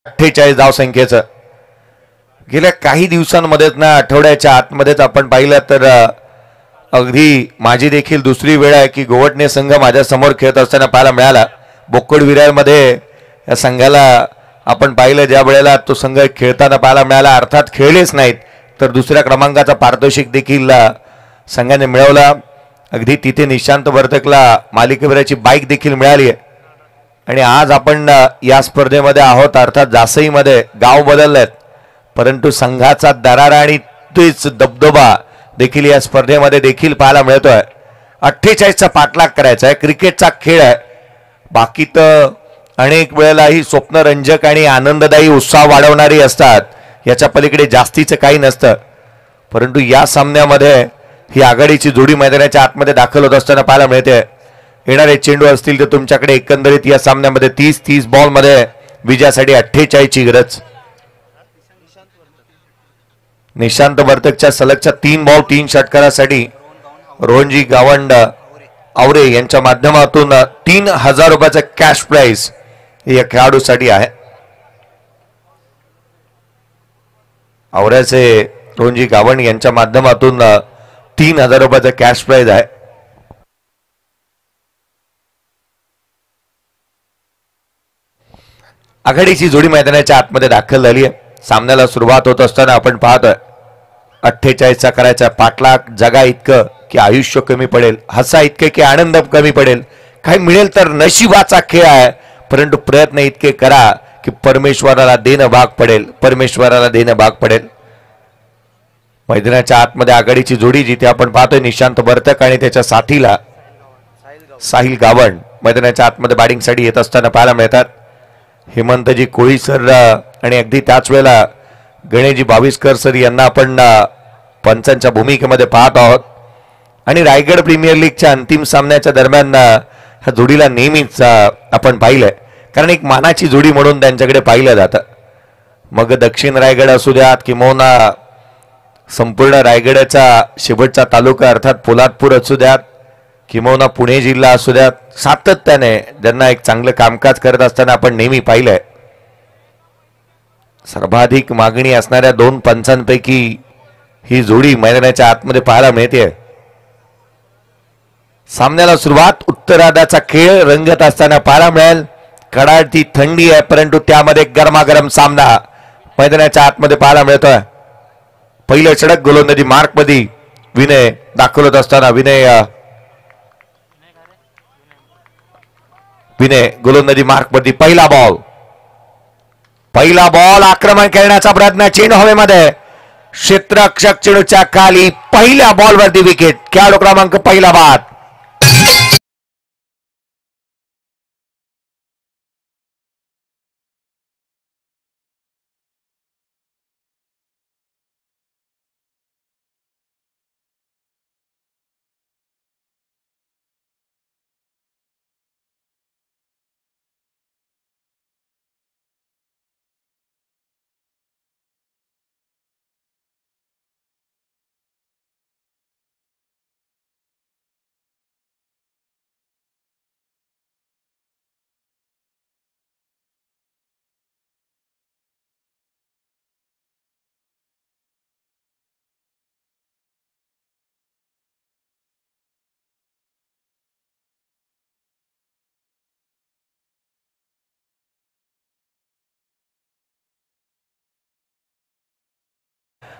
48 धावसंख्येचं. गेल्या काही दिवसांमध्येच ना, आठवड्याच्या आतमध्येच आपण पाहिलं तर अगदी माझी देखील दुसरी वेळ आहे की गोवटणे संघ माझ्या समोर खेळत असताना पाहायला मिळाला. बोक्कड विरारमध्ये या संघाला आपण पाहिलं ज्या वेळेला तो संघ खेळताना पाहायला मिळाला, अर्थात खेळलेच नाहीत तर दुसऱ्या क्रमांकाचा पारितोषिक देखील संघाने मिळवला. अगदी तिथे निशांत वर्तकला मालिकेवीराची बाईक देखील मिळाली आहे. आणि आज आपण या स्पर्धेमध्ये आहोत, अर्थात जासईमध्ये. गाव बदललेत परंतु संघाचा दरारा आणि तेच दबदबा देखील या स्पर्धेमध्ये देखील पाहायला मिळतोय. 48चा पाठलाग करायचा आहे, क्रिकेटचा खेळ आहे. बाकी तर अनेक वेळेला ही स्वप्नरंजक आणि आनंददायी उत्साह वाढवणारी असतात, याच्या पलीकडे जास्तीचं काही नसतं. परंतु या सामन्यामध्ये ही आघाडीची जोडी मैदानाच्या आतमध्ये दाखल होत असताना पाहायला मिळते. येणारे चेंडू असतील तर तुमच्याकडे एकंदरीत या सामन्यामध्ये 30 बॉलमध्ये विजयासाठी 48ची गरज. निशांत वर्तकच्या सलगच्या 3 बॉल 3 षटकारासाठी रोहनजी गावंड आवरे यांच्या माध्यमातून 3000 रुपयाचा कॅश प्राइज या खेळाडूसाठी आहे. आवऱ्याचे रोहनजी गावंड यांच्या माध्यमातून 3000 रुपयाचा कॅश प्राइज आहे. आघाडीची जोडी मैदानाच्या आतमध्ये दाखल झाली आहे. सामन्याला सुरुवात होत असताना आपण पाहतोय 48चा करायचा पाठलाग. जगा इतकं की आयुष्य कमी पडेल, हसा इतके की आनंद कमी पडेल, काही मिळेल तर नशिबाचा खेळ आहे, परंतु प्रयत्न इतके करा की परमेश्वराला देणं भाग पडेल, परमेश्वराला देणं भाग पडेल. मैदानाच्या आतमध्ये आघाडीची जोडी जिथे आपण पाहतोय निशांत वर्तक आणि त्याच्या साथीला साहिल गावंड मैदानाच्या आतमध्ये बॅटिंगसाठी येत असताना पाहायला मिळतात. हेमंतजी कोळी सर आणि अगदी त्याच वेळेला गणेशजी बाविस्कर सर यांना आपण पंचांच्या भूमिकेमध्ये पाहत आहोत. आणि रायगड प्रीमियर लीगच्या अंतिम सामन्याच्या दरम्यान ह्या जोडीला नेहमीच आपण पाहिलंय, कारण एक मानाची जोडी म्हणून त्यांच्याकडे पाहिलं जातं. मग दक्षिण रायगड असू द्यात किंवा संपूर्ण रायगडचा शेवटचा तालुका अर्थात पोलादपूर असू द्यात किंवा पुणे जिल्हा असू द्यात, सातत्याने ज्यांना एक चांगलं कामकाज करत असताना आपण नेहमी पाहिलंय. सर्वाधिक मागणी असणाऱ्या 2 पंचांपैकी ही जोडी मैदानाच्या आतमध्ये पाहायला मिळते. सामन्याला सुरुवात, उत्तरार्धाचा खेळ रंगत असताना पाहायला मिळेल. कडाडती थंडी आहे परंतु त्यामध्ये गरमागरम सामना मैदानाच्या आतमध्ये पाहायला मिळतोय. पहिलं षटक गोलंदाजी मार्क मध्ये विनय दाखल होत असताना विनय गोलंदाजी मार्क मध्ये. पहिला बॉल आक्रमण करण्याचा प्रयत्न, चेंडू हवेमध्ये, क्षेत्ररक्षक चेंडूच्या खाली, पहिल्या बॉलवरती विकेट. खेळाडू क्रमांक पहिला बाद.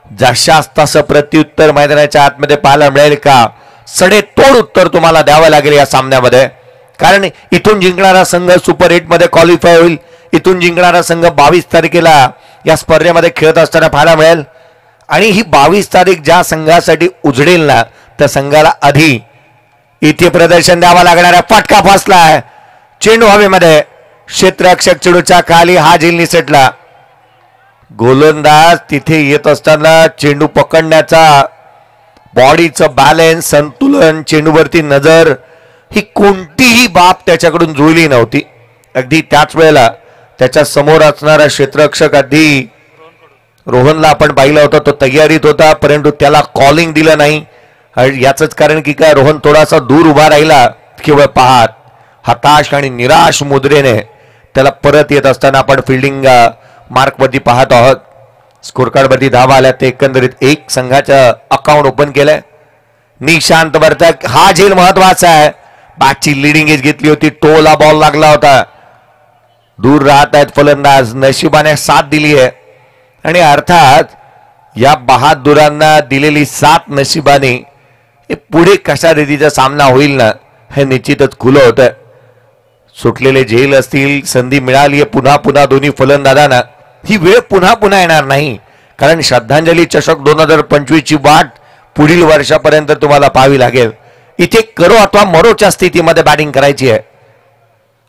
जशास तसं प्रत्युत्तर मैदानाच्या आतमध्ये पाहायला मिळेल का? सडेतोड उत्तर तुम्हाला द्यावं लागेल या सामन्यामध्ये, कारण इथून जिंकणारा संघ सुपर 8 मध्ये क्वालिफाय होईल. इथून जिंकणारा संघ 22 तारखेला या स्पर्धेमध्ये खेळत असताना पाहायला मिळेल. आणि ही 22 तारीख ज्या संघासाठी उजडेल ना, त्या संघाला आधी इथे प्रदर्शन द्यावं लागणार आहे. फटका फसलाय, चेंडू हवेमध्ये, क्षेत्ररक्षक चेंडूच्या खाली, हा झेल निसटला. गोलंदाज तिथे येत असताना चेंडू पकडण्याचा बॉडीचं बॅलन्स, संतुलन, चेंडूवरती नजर, ही कोणतीही बाब त्याच्याकडून जुळली नव्हती. अगदी त्याच वेळेला त्याच्या समोर असणारा क्षेत्ररक्षक आधी रोहनला आपण पाहिलं होतं, तो तयारीत होता परंतु त्याला कॉलिंग दिलं नाही. याचंच कारण की काय, रोहन थोडासा दूर उभा राहिला, केवळ पाहत हताश आणि निराश मुद्रेने त्याला परत येत असताना आपण फिल्डिंग मार्कवरती पाहत आहोत. स्कोर कार्डवरती धावा आल्या ते एकंदरीत एक संघाचं अकाउंट ओपन केलंय. निशांत वर्तक हा झेल महत्वाचा आहे. बॅटची लिडिंग एज घेतली होती, टोला बॉल लागला होता. दूर राहत आहेत फलंदाज, नशिबाने साथ दिली आहे आणि अर्थात या बहादुरांना दिलेली साथ नशिबाने पुढे कशा रीतीचा सामना होईल ना हे निश्चितच खुलं होतं. सुटलेले झेल असतील, संधी मिळाली आहे पुन्हा पुन्हा दोन्ही फलंदाजांना. ही वेळ पुन्हा पुन्हा येणार नाही, कारण श्रद्धांजली चषक 2025 ची वाट पुढील वर्षापर्यंत तुम्हाला पाहावी लागेल. इथे करो अथवा मरोच्या स्थितीमध्ये बॅटिंग करायची आहे.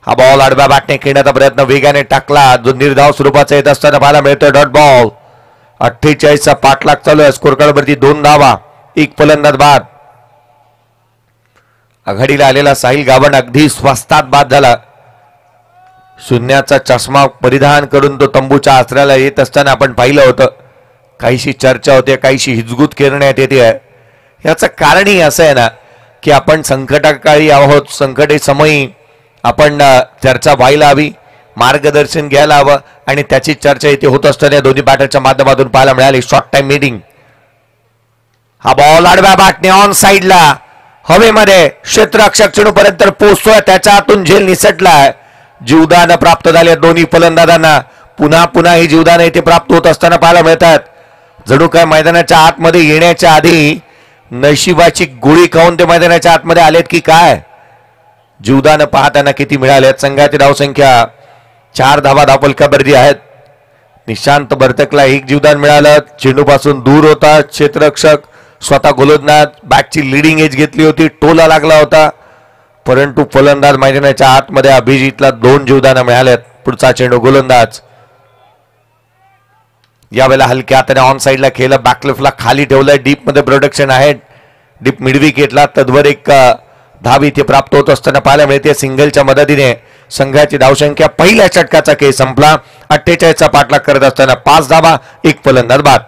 हा बॉल आडव्या बॅटने खेळण्याचा प्रयत्न वेगाने टाकला, जो निर्धाव स्वरूपाचा येत असताना पाहायला मिळतोय. Dot ball. 48चा पाठलाग चालू आहे. स्कोर कार्डवरती 2 धावा, एक फलंदाज बाद. आघाडीला आलेला साहिल गावंड अगदी स्वस्तात बाद झाला. शून्याचा चष्मा परिधान करून तो तंबूच्या आसऱ्याला येत असताना आपण पाहिलं होतं. काहीशी चर्चा होते, काहीशी हिजगूत करण्यात येते आहे. याचं कारणही असं आहे ना की आपण संकटाकाळी आहोत. संकटे समयी आपण चर्चा व्हायला हवी, मार्गदर्शन घ्यायला हवं आणि त्याची चर्चा इथे होत असताना दोन्ही बॅटरच्या माध्यमातून पाहायला मिळाली. Short time meeting. हा बॉल आडव्या बॅटने ऑन साइडला हवेमध्ये क्षेत्ररक्षक चेंडूपर्यंत पोहोचतोय. त्याच्या हातून झेल निसटलाय. जीवदान प्राप्त झाले दोन्ही फलंदाजांना. पुन्हा पुन्हा ही जीवदान इथे प्राप्त होत असताना पाहायला मिळतात. जणू काय मैदानाच्या आतमध्ये येण्याच्या आधी नशिबाची गोळी खाऊन ते मैदानाच्या आतमध्ये आलेत की काय. जीवदान पाहताना किती मिळालेत. संघाची धावसंख्या 4 धावा धावफलकावरती आहेत. निशांत बर्तकला 1 जीवदान मिळालं. चेंडूपासून दूर होता क्षेत्ररक्षक, स्वतः गोलंदाज बॅटची लिडिंग एज घेतली होती, टोला लागला होता, परंतु फलंदाज मैदानाच्या आतमध्ये अभिजितला 2 जीवदान मिळालेत. पुढचा चेंडू गोलंदाज. यावेळेला हलक्या हाताने ऑन साइडला खेळलं, बॅकलिफ्टला खाली ठेवलंय. डीप मध्ये प्रोडक्शन आहे. डीप मिड विकेटला तद्वर एक धाव इथे प्राप्त होत असताना पाहायला मिळते. सिंगलच्या मदतीने संघाची धावसंख्या पहिल्या षटकाचा खेळ संपला. 48चा पाठलाग करत असताना 5 धावा, एक फलंदाज बाद.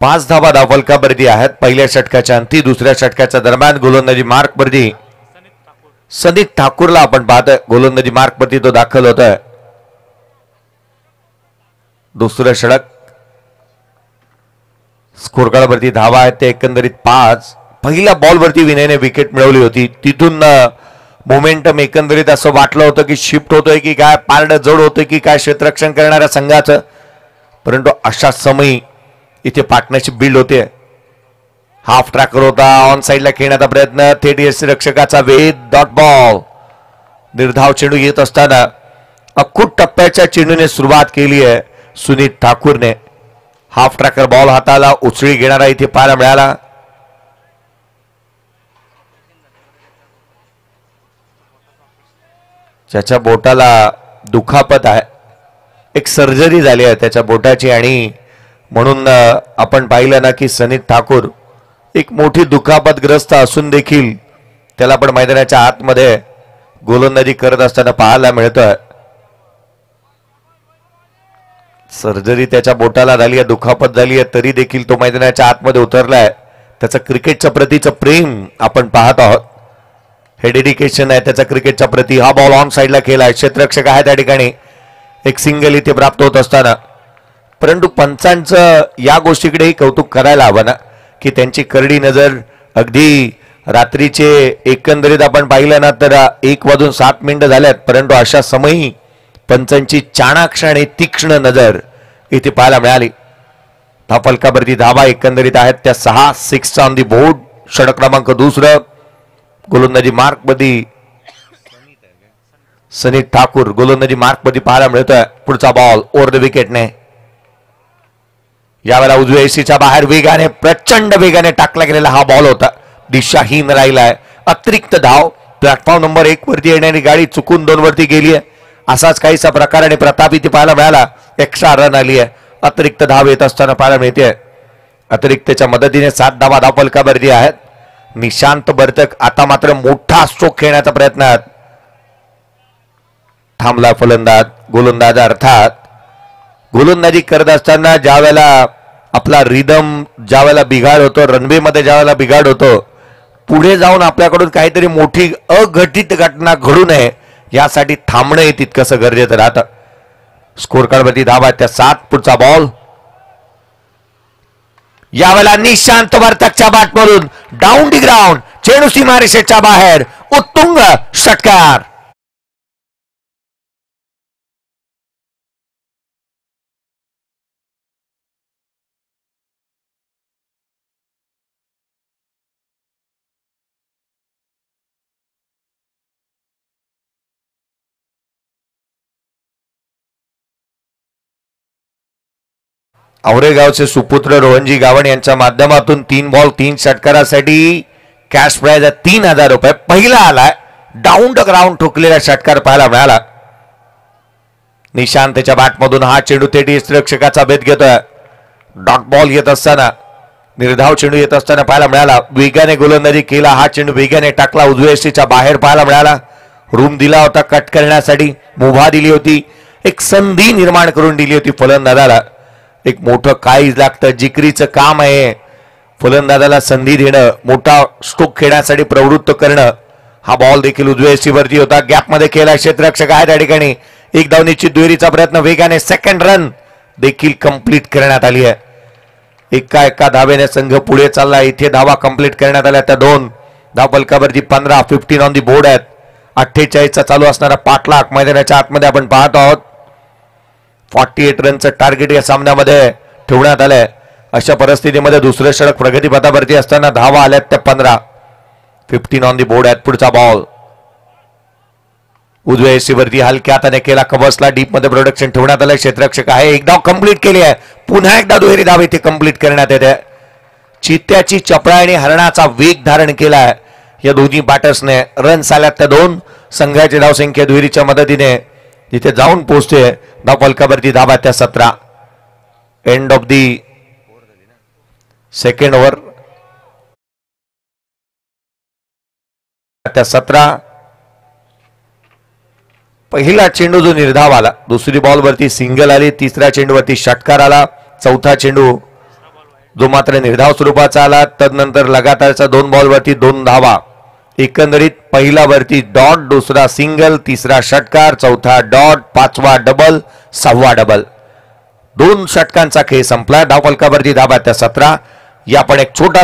पाच धावा धावफलकावरती आहेत. पहिल्या षटकाच्या अंती दुसऱ्या षटकाच्या दरम्यान गोलंदाजी मार्कवरती सनीत ठाकूरला आपण पाहतोय. गोलंदाजी मार्कवरती तो दाखल होत आहे. दुसरं षटक. स्कोर कार्डवरती धावा आहेत ते एकंदरीत 5. पहिल्या बॉलवरती विनयने विकेट मिळवली होती. तिथून मोमेंटम एकंदरीत असं वाटलं होतं की शिफ्ट होतोय की काय, पारड जड होतोय की काय क्षेत्ररक्षण करणाऱ्या संघाचं, परंतु अशा समयी इथे पार्टनरशिप बिल्ड होते. हाफ ट्रॅकर होता, ऑन साइडला खेळण्याचा प्रयत्न, थेट यष्टिरक्षकाचा वेध. Dot ball. निर्धाव चेंडू येत असताना अखूट टप्प्याच्या चेंडूने सुरुवात केली आहे सुनीत ठाकूरने. हाफ ट्रॅकर बॉल हाताला उचळी घेणारा इथे पाहायला मिळाला. ज्याच्या बोटाला दुखापत आहे, एक सर्जरी झाली आहे त्याच्या बोटाची, आणि म्हणून आपण पाहिलं ना की सनीत ठाकूर एक मोठी दुखापतग्रस्त असून देखील त्याला पण मैदानाच्या आतमध्ये गोलंदाजी करत असताना पाहायला मिळतोय. सर्जरी त्याच्या बोटाला झाली आहे, दुखापत झाली आहे, तरी देखील तो मैदानाच्या आतमध्ये उतरलाय. त्याचं क्रिकेटच्या प्रतीचं प्रेम आपण पाहत आहोत. हे डेडिकेशन आहे त्याचा क्रिकेटच्या प्रती. हा बॉल ऑन साइडला खेळलाय. क्षेत्ररक्षक आहे त्या ठिकाणी. एक सिंगल इथे प्राप्त होत असताना, परंतु पंचांचं या गोष्टीकडेही कौतुक करायला हवं ना की त्यांची करडी नजर अगदी रात्रीचे एकंदरीत आपण पाहिलं ना तर 1:07 झाल्यात, परंतु अशा समयी पंचांची चाणाक्ष आणि तीक्ष्ण नजर इथे पाहायला मिळाली. धावफलकावरती धावा एकंदरीत आहेत त्या 6. 6 ऑन दी बोर्ड. षटक क्रमांक 2. गोलंदाजी मार्कमध्ये सनीत ठाकूर गोलंदाजी मार्कमध्ये पाहायला मिळतोय. पुढचा बॉल ओव्हर द विकेटने. यावेळेला उजव्या एसीच्या बाहेर वेगाने प्रचंड वेगाने टाकला गेलेला हा बॉल होता. दिशाहीन राहिलाय. अतिरिक्त धाव. प्लॅटफॉर्म नंबर 1 वरती येणारी गाडी चुकून 2 वरती गेली आहे. असाच काहीसा प्रकार आणि प्रताप इथे पाहायला मिळाला. एक्स्ट्रा रन आली आहे. अतिरिक्त धाव येत असताना पाहायला मिळते. अतिरिक्तच्या मदतीने 7 धावा धावफलकावरती आहेत. निशांत बर्तक आता मात्र मोठा स्ट्रोक खेळण्याचा प्रयत्न थांबला फलंदाज. गोलंदाज अर्थात गोलंदाजी करत असताना ज्या वेळेला आपला रिदम ज्या वेळेला बिघाड होतो, रनवे मध्ये ज्या वेळेला बिघाड होतो, पुढे जाऊन आपल्याकडून काहीतरी मोठी अघटित घटना घडू नये यासाठी थांबणं हे तितकंसं गरजेचं राहतं. स्कोर कार्डवरती धावा त्या 7. पुढचा बॉल यावेळेला निशांत वर्तकच्या बॅटमधून डाऊन दी ग्राउंड. चेंडू सीमारेषेच्या बाहेर. उत्तुंग षटकार. औरेगावचे सुपुत्र रोहनजी गावण यांच्या माध्यमातून 3 बॉल 3 षटकारासाठी कॅश प्राइज 3000 रुपये. पहिला आलाय. डाऊन द ग्राउंड ठोकलेला षटकार पाहायला मिळाला. निशांतच्या बॅटमधून हा चेंडू थेट यष्टिरक्षकाचा भेद घेतोय. डॉट बॉल येत असताना निर्धाव चेंडू येत असताना पाहायला मिळाला. वेगाने गोलंदाजी केला. हा चेंडू वेगाने टाकला. उजव्या यष्टीच्या बाहेर पाहायला मिळाला. रूम दिला होता कट करण्यासाठी. मुभा दिली होती. एक संधी निर्माण करून दिली होती फलंदाजाला. एक मोठं काळीज लागतं. जिकरीचं काम आहे फलंदाजाला संधी देणं, मोठा स्ट्रोक खेळण्यासाठी प्रवृत्त करणं. हा बॉल देखील उजव्या यष्टीवरती होता. गॅपमध्ये केला. क्षेत्ररक्षक आहे त्या ठिकाणी. एक धावनीची दुहेरीचा प्रयत्न वेगाने. सेकंड रन देखील कंप्लीट करण्यात आली आहे. एका धावेने संघ पुढे चालला. इथे धावा कंप्लीट करण्यात आल्या. त्या 2 धावफलकावरती 15 ऑन दी बोर्ड आहेत. 48चा चालू असणारा पाठलाग मैदानाच्या आतमध्ये आपण पाहत आहोत. 48 रनचं टार्गेट या सामन्यामध्ये ठेवण्यात आलंय. अशा परिस्थितीमध्ये दुसरे षटक प्रगतीपथावरती असताना धावा आल्यात त्या 15 ऑन दी बोर्ड आहेत. पुढचा बॉल उजव्या एसीवरती हलक्या हाताने केला. कबसला डीप मध्ये प्रोडक्शन ठेवण्यात आलं. क्षेत्ररक्षक आहे. एक धाव कंप्लीट केली आहे. पुन्हा एकदा दुहेरी धाव इथे कंप्लीट करण्यात येते. चित्त्याची चपळाई हरणाचा वेग धारण केलाय या दोन्ही बॅटर्सने. रन्स आल्यात त्या 2. संघाची धावसंख्या दुहेरीच्या मदतीने तिथे जाऊन पोहोचते. धावफलकावरती धावा त्या 17. End of the second over त्या 17. पहिला चेंडू जो निर्धाव आला. दुसरी बॉल वरती सिंगल आली. तिसऱ्या चेंडूवरती षटकार आला. चौथा चेंडू जो मात्र निर्धाव स्वरूपाचा आला. तदनंतर लगातारच्या 2 बॉल वरती 2 धावा. एकंदरीत पहिला वरती डॉट, दुसरा सिंगल, तिसरा षटकार, चौथा डॉट, 5वा डबल, 6वा डबल. 2 षटकांचा खेळ संपला. धावफलकावरती धावा त्या 17. या पण एक छोटा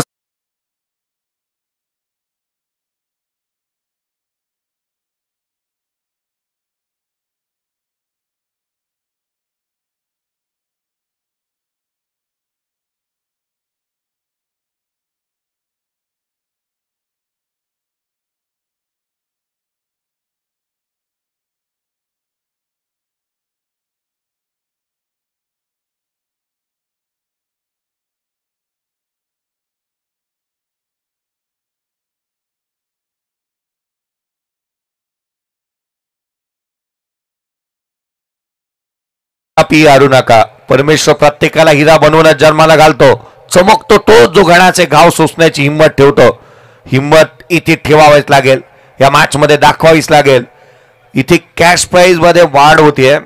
पी हारू नका. परमेश्वर प्रत्येकाला हिरा बनवूनच जन्माला घालतो. चमकतो तो जो घणाचे घाव सोसण्याची हिंमत ठेवतो. हिंमत इथे ठेवावीच लागेल. या मॅच मध्ये दाखवावीच लागेल. इथे कॅश प्राइज मध्ये वाढ होतीये.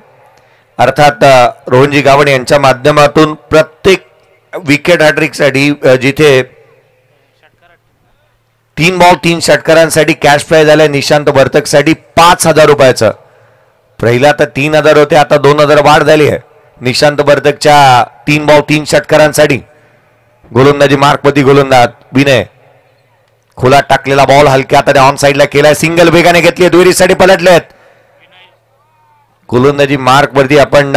अर्थात रोहनजी गावण यांच्या माध्यमातून प्रत्येक विकेट हॅट्रिक साठी जिथे 3 बॉल 3 षटकारांसाठी कॅश प्राइज आले. निशांत वर्तक साठी 5000 रुपयाचं. पहिला तर 3000 होते. आता 2000 वाढ झाली आहे. निशांत बर्तकच्या 3 बॉल 3 षटकारांसाठी. गोलंदाजी मार्कपती गोलंदाज विनय. खुला टाकलेला बॉल हलक्या हाताने ऑन साइडला केलाय. सिंगल वेगाने घेतली. दुहेरीसाठी पलटलेत. गोलंदाजी मार्क वरती आपण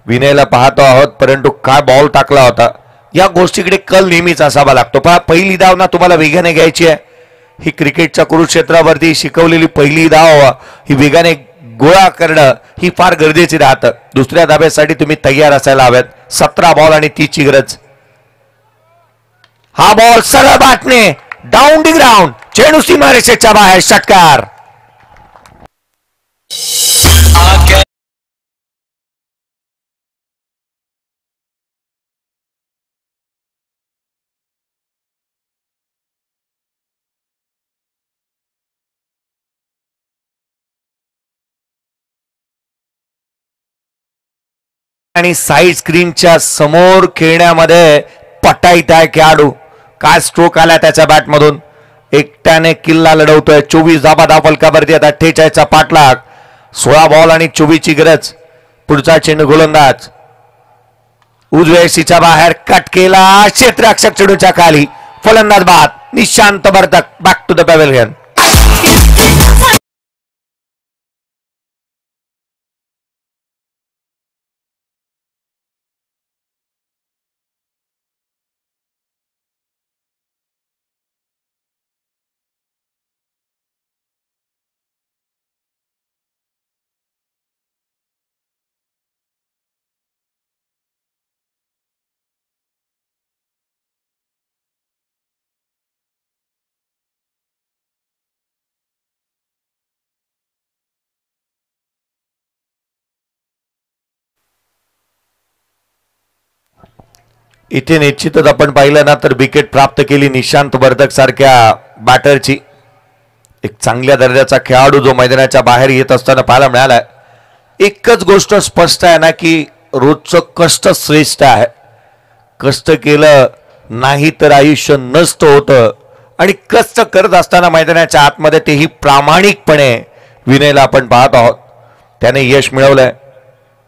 विनयला पाहतो आहोत. परंतु काय बॉल टाकला होता या गोष्टीकडे कल नेहमीच असावा लागतो. पहिली धाव ना तुम्हाला वेगाने घ्यायची आहे. ही क्रिकेटच्या कुरुक्षेत्रावरती शिकवलेली पहिली धाव ही वेगाने गोळा करणं ही फार गरजेची राहतं. दुसऱ्या धाब्यासाठी तुम्ही तयार असायला हव्यात. 17 बॉल आणि 30 ची गरज. हा बॉल सरळ बाटणे डाऊन दी ग्राउंड, चेंडू सीमारेषेच्या बाहेर, षटकार. आणि साईड स्क्रीनच्या समोर खेळण्यामध्ये पटाईत आहे खेळाडू. काय स्ट्रोक आला त्याच्या बॅटमधून, एकट्याने किल्ला लढवतोय. 24 धाबा धाव फलकावरती आहेत. 48चा पाठलाग, 16 बॉल आणि 24 ची गरज. पुढचा चेंडू गोलंदाज उजव्या शीच्या बाहेर कट केला, क्षेत्ररक्षक चेंडूच्या खाली, फलंदाज बाद. Nishant Bardak back to the pavilion. इथे निश्चितच आपण पाहिलं ना तर विकेट प्राप्त केली निशांत बर्दक सारख्या बॅटरची. एक चांगल्या दर्जाचा खेळाडू जो मैदानाच्या बाहेर येत असताना पाहायला मिळाला. एकच गोष्ट स्पष्ट आहे ना की रोजचं कष्ट श्रेष्ठ आहे. कष्ट केलं नाही तर आयुष्य नष्ट होतं आणि कष्ट करत असताना मैदानाच्या आतमध्ये तेही प्रामाणिकपणे विनयला आपण पाहत आहोत. त्याने यश मिळवलंय.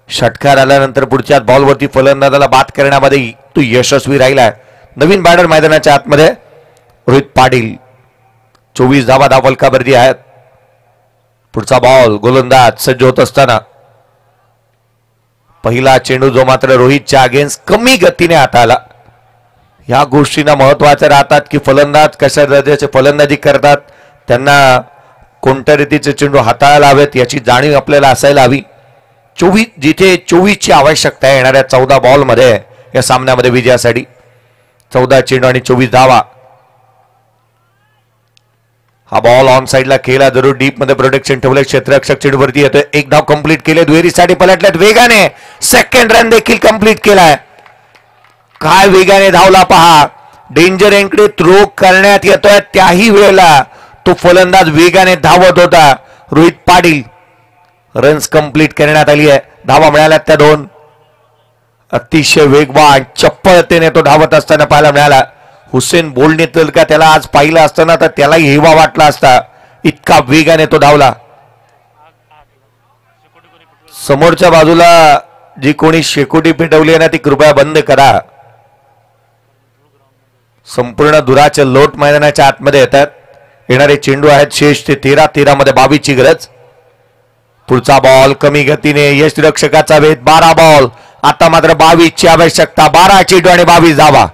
षटकार आल्यानंतर पुढच्या बॉलवरती फलंदाजाला बाद करण्यामध्ये तो यशस्वी राहिलाय. नवीन बॅटर मैदानाच्या आतमध्ये रोहित पाटील. 24 धावा धाव फलकावरती आहेत. पुढचा बॉल गोलंदाज सज्ज होत असताना पहिला चेंडू जो मात्र रोहितच्या अगेन्स्ट कमी गतीने हाताळला. ह्या गोष्टींना महत्वाच्या राहतात की फलंदाज कशा दर्जाचे फलंदाजी करतात, त्यांना कोणत्या रीतीचे चेंडू हाताळायला हवेत याची जाणीव आपल्याला असायला हवी. 24 जिथे 24 ची आवश्यकता आहे येणाऱ्या 14 बॉल मध्ये या सामन्यामध्ये विजयासाठी. 14 चेंडू आणि 24 धावा. हा बॉल ऑन साइडला केला जरूर, डीप मध्ये प्रोटेक्शन ठेवले, क्षेत्ररक्षक चेंडूवरती येतोय. एक धाव कंप्लीट केले, दुहेरीसाठी पलटल्यात वेगाने, सेकंड रन देखील कंप्लीट केलाय. काय वेगाने धावला पहा. डेंजर एंडकडे थ्रो करण्यात येतोय त्याही वेळेला तो फलंदाज वेगाने धावत होता. रोहित पाटील. रन्स कंप्लीट करण्यात आली आहे. धावा मिळाल्यात त्या 2. अतिशय वेगवान चप्पळतेने तो धावत असताना पाहायला मिळाला. हुसेन बोल्टने तर का त्याला आज पाहिलं असताना तर त्यालाही हेवा वाटला असता, इतका वेगाने तो धावला. समोरच्या बाजूला जी कोणी शेकोटी पेटवली आहे ना ती कृपया बंद करा. संपूर्ण दुराचे लोट मैदानाच्या आतमध्ये येतात. येणारे चेंडू आहेत शेष ते 13 मध्ये 22 ची गरज. पुढचा बॉल कमी गतीने, यष्टिरक्षकाचा वेध. 12 बॉल, आता मात्र 22 ची आवश्यकता. 12 चेंडू आणि 22 धावा.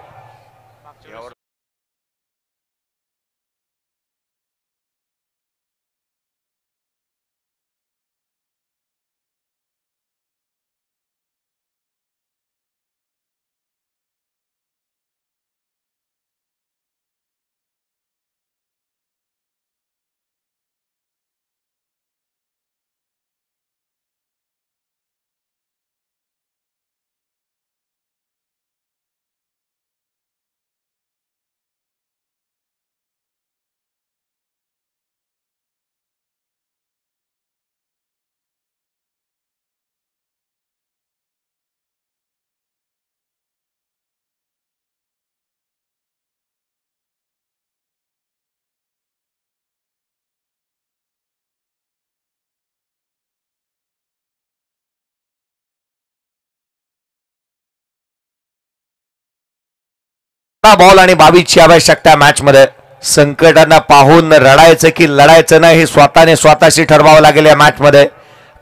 बॉल आणि 22 ची आवश्यकता मॅच मध्ये. संकटांना पाहून रडायचं की लढायचं नाही हे स्वतःने स्वतःशी ठरवावं लागेल या मॅच मध्ये.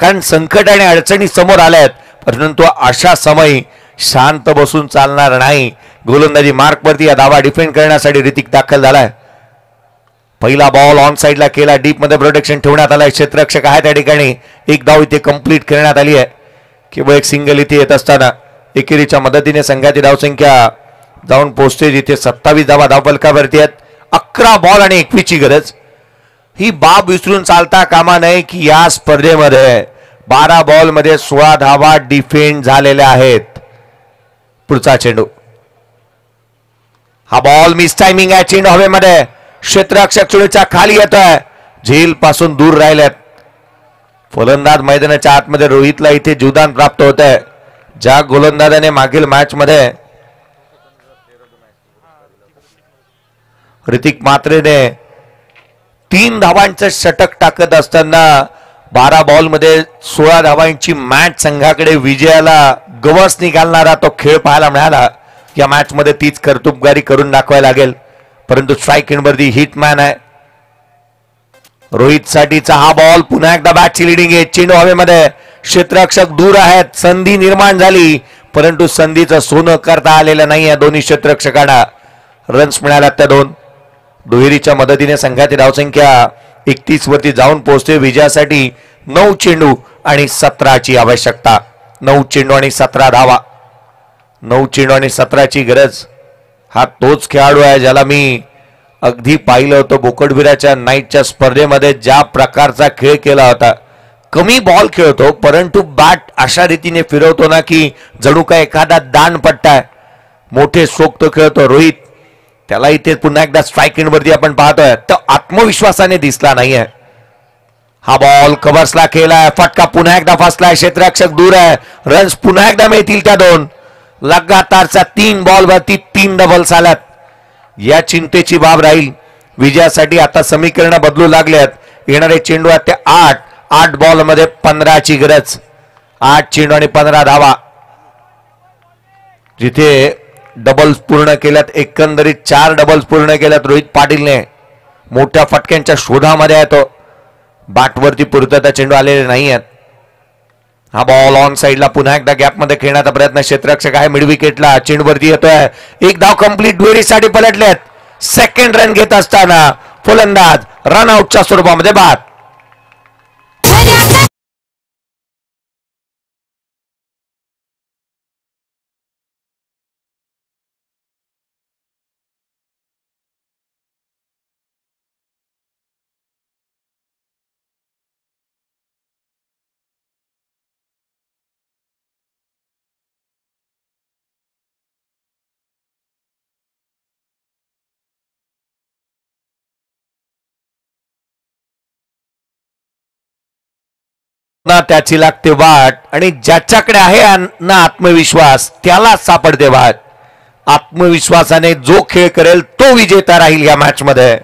कारण संकट आणि अडचणी समोर आल्या आहेत, परंतु अशा समयी शांत बसून चालणार नाही. गोलंदाजी मार्क वरती या धावा डिफेंड करण्यासाठी ऋतिक दाखल झालाय. पहिला बॉल ऑन साइडला केला, डीप मध्ये प्रोटेक्शन ठेवण्यात आलाय. क्षेत्ररक्षक आहे त्या ठिकाणी. एक धाव इथे कंप्लीट करण्यात आली आहे. केवळ एक सिंगल इथे येत असताना एकेरीच्या मदतीने संघाची धावसंख्या जाऊन पोहोचते जिथे 27 धावा धावफलकावरती आहेत. 11 बॉल आणि 21 ची गरज. ही बाब विसरून चालता कामा नये की या स्पर्धेमध्ये 12 बॉल मध्ये 16 धावा डिफेंड झालेल्या आहेत. पुढचा चेंडू, हा बॉल मिस टायमिंग आहे. चेंडू हवेमध्ये, क्षेत्ररक्षक चुळीच्या खाली येतोय, झेल पासून दूर राहिलेत. फलंदाज मैदानाच्या आतमध्ये रोहितला इथे जीवदान प्राप्त होत आहे. ज्या गोलंदाजाने मागील मॅच मध्ये ऋतिक मात्रेने 3 धावांचं षटक टाकत असताना 12 बॉल मध्ये 16 धावांची मॅच संघाकडे विजयाला गवस निघालणारा तो खेळ पाहायला मिळाला. या मॅच मध्ये तीच कर्तुबगारी करून दाखवायला लागेल. परंतु स्ट्राईक एंडवरती हिटमॅन आहे. रोहित साठीचा हा बॉल, पुन्हा एकदा बॅटची लिडिंग आहे. चेंडू हवेमध्ये, क्षेत्ररक्षक दूर आहेत. संधी निर्माण झाली परंतु संधीचं सोनं करता आलेलं नाही. दोन्ही क्षेत्ररक्षकांना रन्स मिळाल्या. त्या दुहेरीच्या मदतीने संघाची धावसंख्या 31 वरती जाऊन पोहोचते. विजयासाठी 9 चेंडू आणि 17 ची आवश्यकता. 9 चेंडू आणि 17 धावा. 9 चेंडू आणि 17 ची गरज. हा तोच खेळाडू आहे ज्याला मी अगदी पाहिलं होतं बोकडविराच्या नाईटच्या स्पर्धेमध्ये. ज्या प्रकारचा खेळ केला होता, कमी बॉल खेळतो परंतु बॅट अशा रीतीने फिरवतो ना की जणू काय एखादा दानपट्टा आहे. मोठे स्ट्रोक तो खेळतो रोहित. त्याला इथे पुन्हा एकदा स्ट्राईक एंडवरती आपण पाहतोय तर आत्मविश्वासाने दिसला नाहीये. हा बॉल कव्हर्सला केलाय, फटका पुन्हा एकदा फसलाय. क्षेत्ररक्षक दूर आहे. रन्स पुन्हा एकदा मिळतील. त्या 2 लगातारच्या 3 बॉल वरती 3 डबल्स आल्यात. या चिंतेची बाब राहील. विजयासाठी आता समीकरण बदलू लागलेत. येणारे चेंडू आहेत ते 8 बॉल मध्ये 15 ची गरज. 8 चेंडू आणि 15 धावा. जिथे डबल्स पूर्ण केल्यात, एकंदरीत 4 डबल्स पूर्ण केल्यात रोहित पाटीलने. मोठ्या फटक्यांच्या शोधामध्ये आहे तो. बॅटवरती पूर्तता चेंडू आलेले नाही आहेत. हा बॉल ऑन साइडला पुन्हा एकदा गॅप मध्ये खेळण्याचा प्रयत्न. क्षेत्ररक्षक आहे मिड विकेटला. चेंडूवरती येतोय. एक धाव कंप्लीट. दुहेरीसाठी पलटलेत. सेकंड रन घेत असताना फलंदाज रनआउटच्या स्वरूपामध्ये बाद. ना त्याची लागते वाट आणि ज्याच्याकडे आहे ना आत्मविश्वास त्याला सापडते वाट. आत्मविश्वासाने जो खेळ करेल तो विजेता राहील. या मॅच मध्ये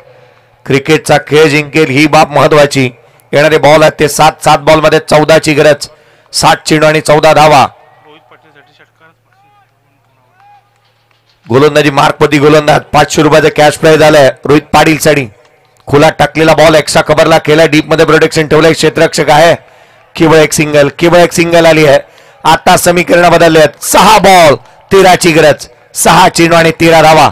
क्रिकेटचा खेळ जिंकेल ही बाब महत्वाची. येणारे बॉल आहेत ते 7 बॉल मध्ये 14 ची गरज. 60 चेंडू आणि 14 धावा. गोलंदाजी मार्कपती गोलंदाज. 500 रुपयाचा कॅश प्राइज आलाय रोहित पाटील साठी. खुला टाकलेला बॉल एक्स्ट्रा कव्हरला केला. डीप मध्ये प्रोटेक्शन ठेवलंय. क्षेत्ररक्षक आहे. केवळ एक सिंगल आली आहे. आता समीकरण बदलले आहेत. 6 बॉल 13 ची गरज. 6 चेंडू आणि 13 धावा.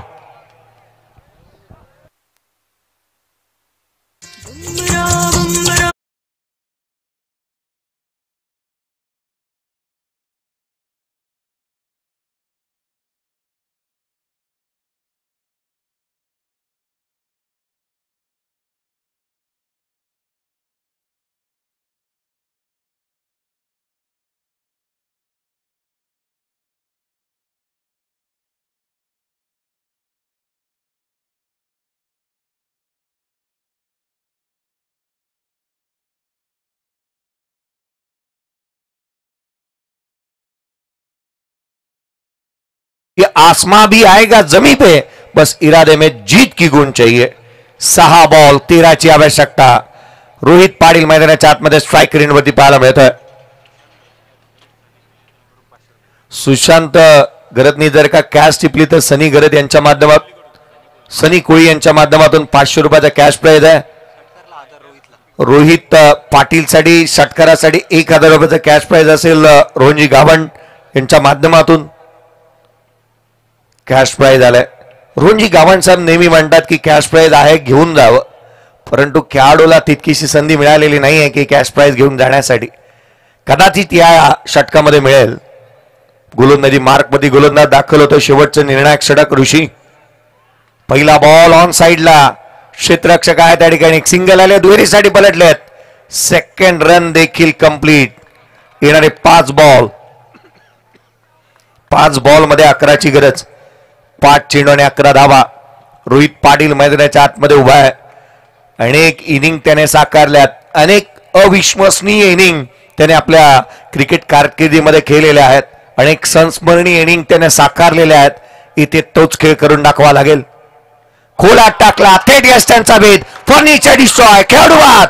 ये आसमां भी आएगा जमीन पे, बस इरादे में जीत की गुण चाहिए. 6 बॉल 13 ची आवश्यकता. रोहित पाटील मैदानाच्या आतमध्ये स्ट्राईक रेंजवरती पाहायला मिळतोय. सुशांत गरजनी जर का कॅश टिपली तर सनी गरज यांच्या माध्यमातून, सनी कोळी यांच्या माध्यमातून 500 रुपयाचा कॅश प्राइज आहे. रोहित पाटील साठी षटकारासाठी 1000 रुपयाचा कॅश प्राइज असेल. रोहनजी गावंड यांच्या माध्यमातून कॅश प्राइज आलाय. रोहनजी गावंड साहेब नेहमी म्हणतात की कॅश प्राइज आहे घेऊन जावं, परंतु खेळाडूला तितकीशी संधी मिळालेली नाही आहे की कॅश प्राइज घेऊन जाण्यासाठी. कदाचित या षटकामध्ये मिळेल. गोलंदाजी मार्क मध्ये गोलंदाज दाखल होतो. शेवटचं निर्णायक षटक ऋषी. पहिला बॉल ऑन साइडला, क्षेत्ररक्षक आहे त्या ठिकाणी, सिंगल आले, दुहेरीसाठी पलटलेत. सेकंड रन देखील कंप्लीट. येणारे 5 बॉल मध्ये 11ची गरज. 5 चेंडू आणि 11 धावा. रोहित पाटील मैदानाच्या आतमध्ये उभा आहे. अनेक इनिंग त्याने साकारल्यात, अनेक अविश्वसनीय इनिंग त्याने आपल्या क्रिकेट कारकिर्दीमध्ये खेळलेल्या आहेत. अनेक संस्मरणीय इनिंग त्याने साकारलेल्या आहेत. इथे तोच खेळ करून दाखवा लागेल. खोलात टाकला, थेट यष्टांचा भेद, फर्निचर डिस्ट्रॉय, खेळाडू बाद.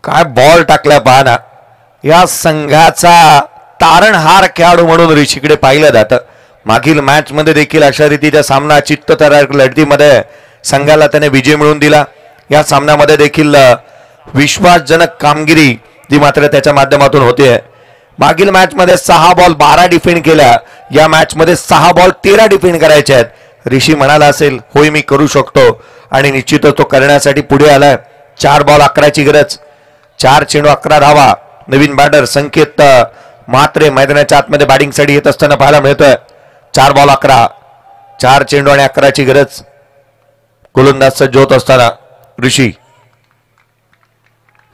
काय बॉल टाकला पहा ना. या संघाचा तारणहार खेळाडू म्हणून ऋषीकडे पाहिलं जातं. मागील मॅच मध्ये देखील अशा रीतीचा सामना चित्तथरारक लढतीमध्ये संघाला त्याने विजय मिळवून दिला. या सामन्यामध्ये देखील विश्वासजनक कामगिरी जी मात्र त्याच्या माध्यमातून होते. मागील मॅच मध्ये 6 बॉल 12 डिफेंड केल्या. या मॅच मध्ये 6 बॉल 13 डिफेंड करायचे आहेत. ऋषी म्हणाला असेल होय मी करू शकतो, आणि निश्चितच तो करण्यासाठी पुढे आलाय. 4 बॉल 11ची गरज. 4 चेंडू 11 धावा. नवीन बॅटर संकेत म्हात्रे मैदानाच्या आतमध्ये बॅटिंगसाठी येत असताना पाहायला मिळतोय. 4 बॉल 11, 4 चेंडू आणि 11ची गरज. गोलंदाज सज्ज होत असताना ऋषी.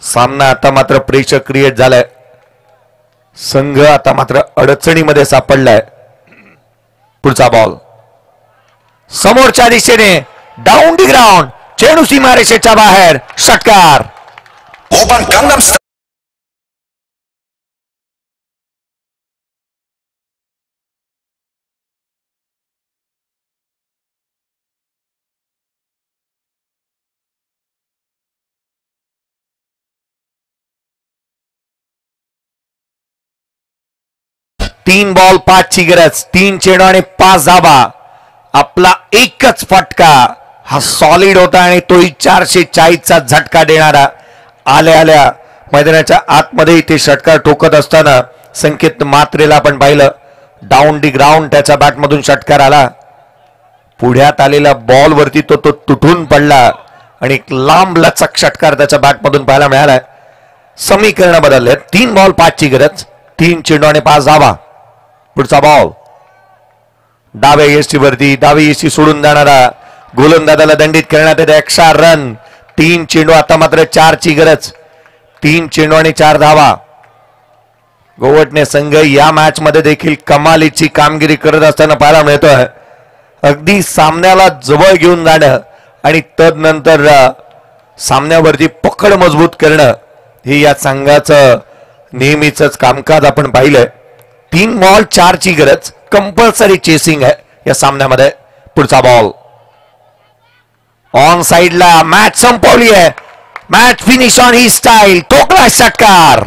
सामना आता मात्र प्रेशर क्रिएट झालाय. संघ आता मात्र अडचणीमध्ये सापडलाय. पुढचा बॉल समोरच्या दिशेने, डाऊन दी ग्राउंड, चेंडू सीमारेषेच्या बाहेर, षटकार. ओपन गंगम 3 बॉल 5ची गरज. 3 चेंडू आणि 5 धावा. आपला एकच फटका हा सॉलिड होता, आणि तोही 440चा झटका देणारा. आल्या आल्या मैदानाच्या आतमध्ये इथे षटकार ठोकत असताना संकेत म्हात्रेला आपण पाहिलं. डाऊन दी ग्राउंड त्याच्या बॅटमधून षटकार आला. पुढ्यात आलेला बॉल वरती तो तुटून पडला, आणि एक लांब लचक षटकार त्याच्या बॅटमधून पाहायला मिळाला. समीकरण बदलले. 3 बॉल 5ची गरज. 3 चेंडू आणि 5 धावा. पुढचा बॉल डाव्या यष्टी वरती, डावी यष्टी सोडून जाणारा गोलंदाजाला दंडित करण्यात येते. Extra run. 3 चेंडू, आता मात्र 4ची गरज. 3 चेंडू आणि 4 धावा. गोवटणे संघ या मॅच मध्ये देखील कमालीची कामगिरी करत असताना पाहायला मिळतोय. अगदी सामन्याला जवळ घेऊन जाणं आणि तदनंतर सामन्यावरती पकड मजबूत करणं हे या संघाचं नेहमीच कामकाज आपण पाहिलंय. 3 बॉल 4ची गरज. कंपल्सरी चेसिंग आहे या सामन्यामध्ये. पुढचा बॉल ऑन साइडला, मॅच संपवली आहे. Match finish on he style, ठोकला षटकार.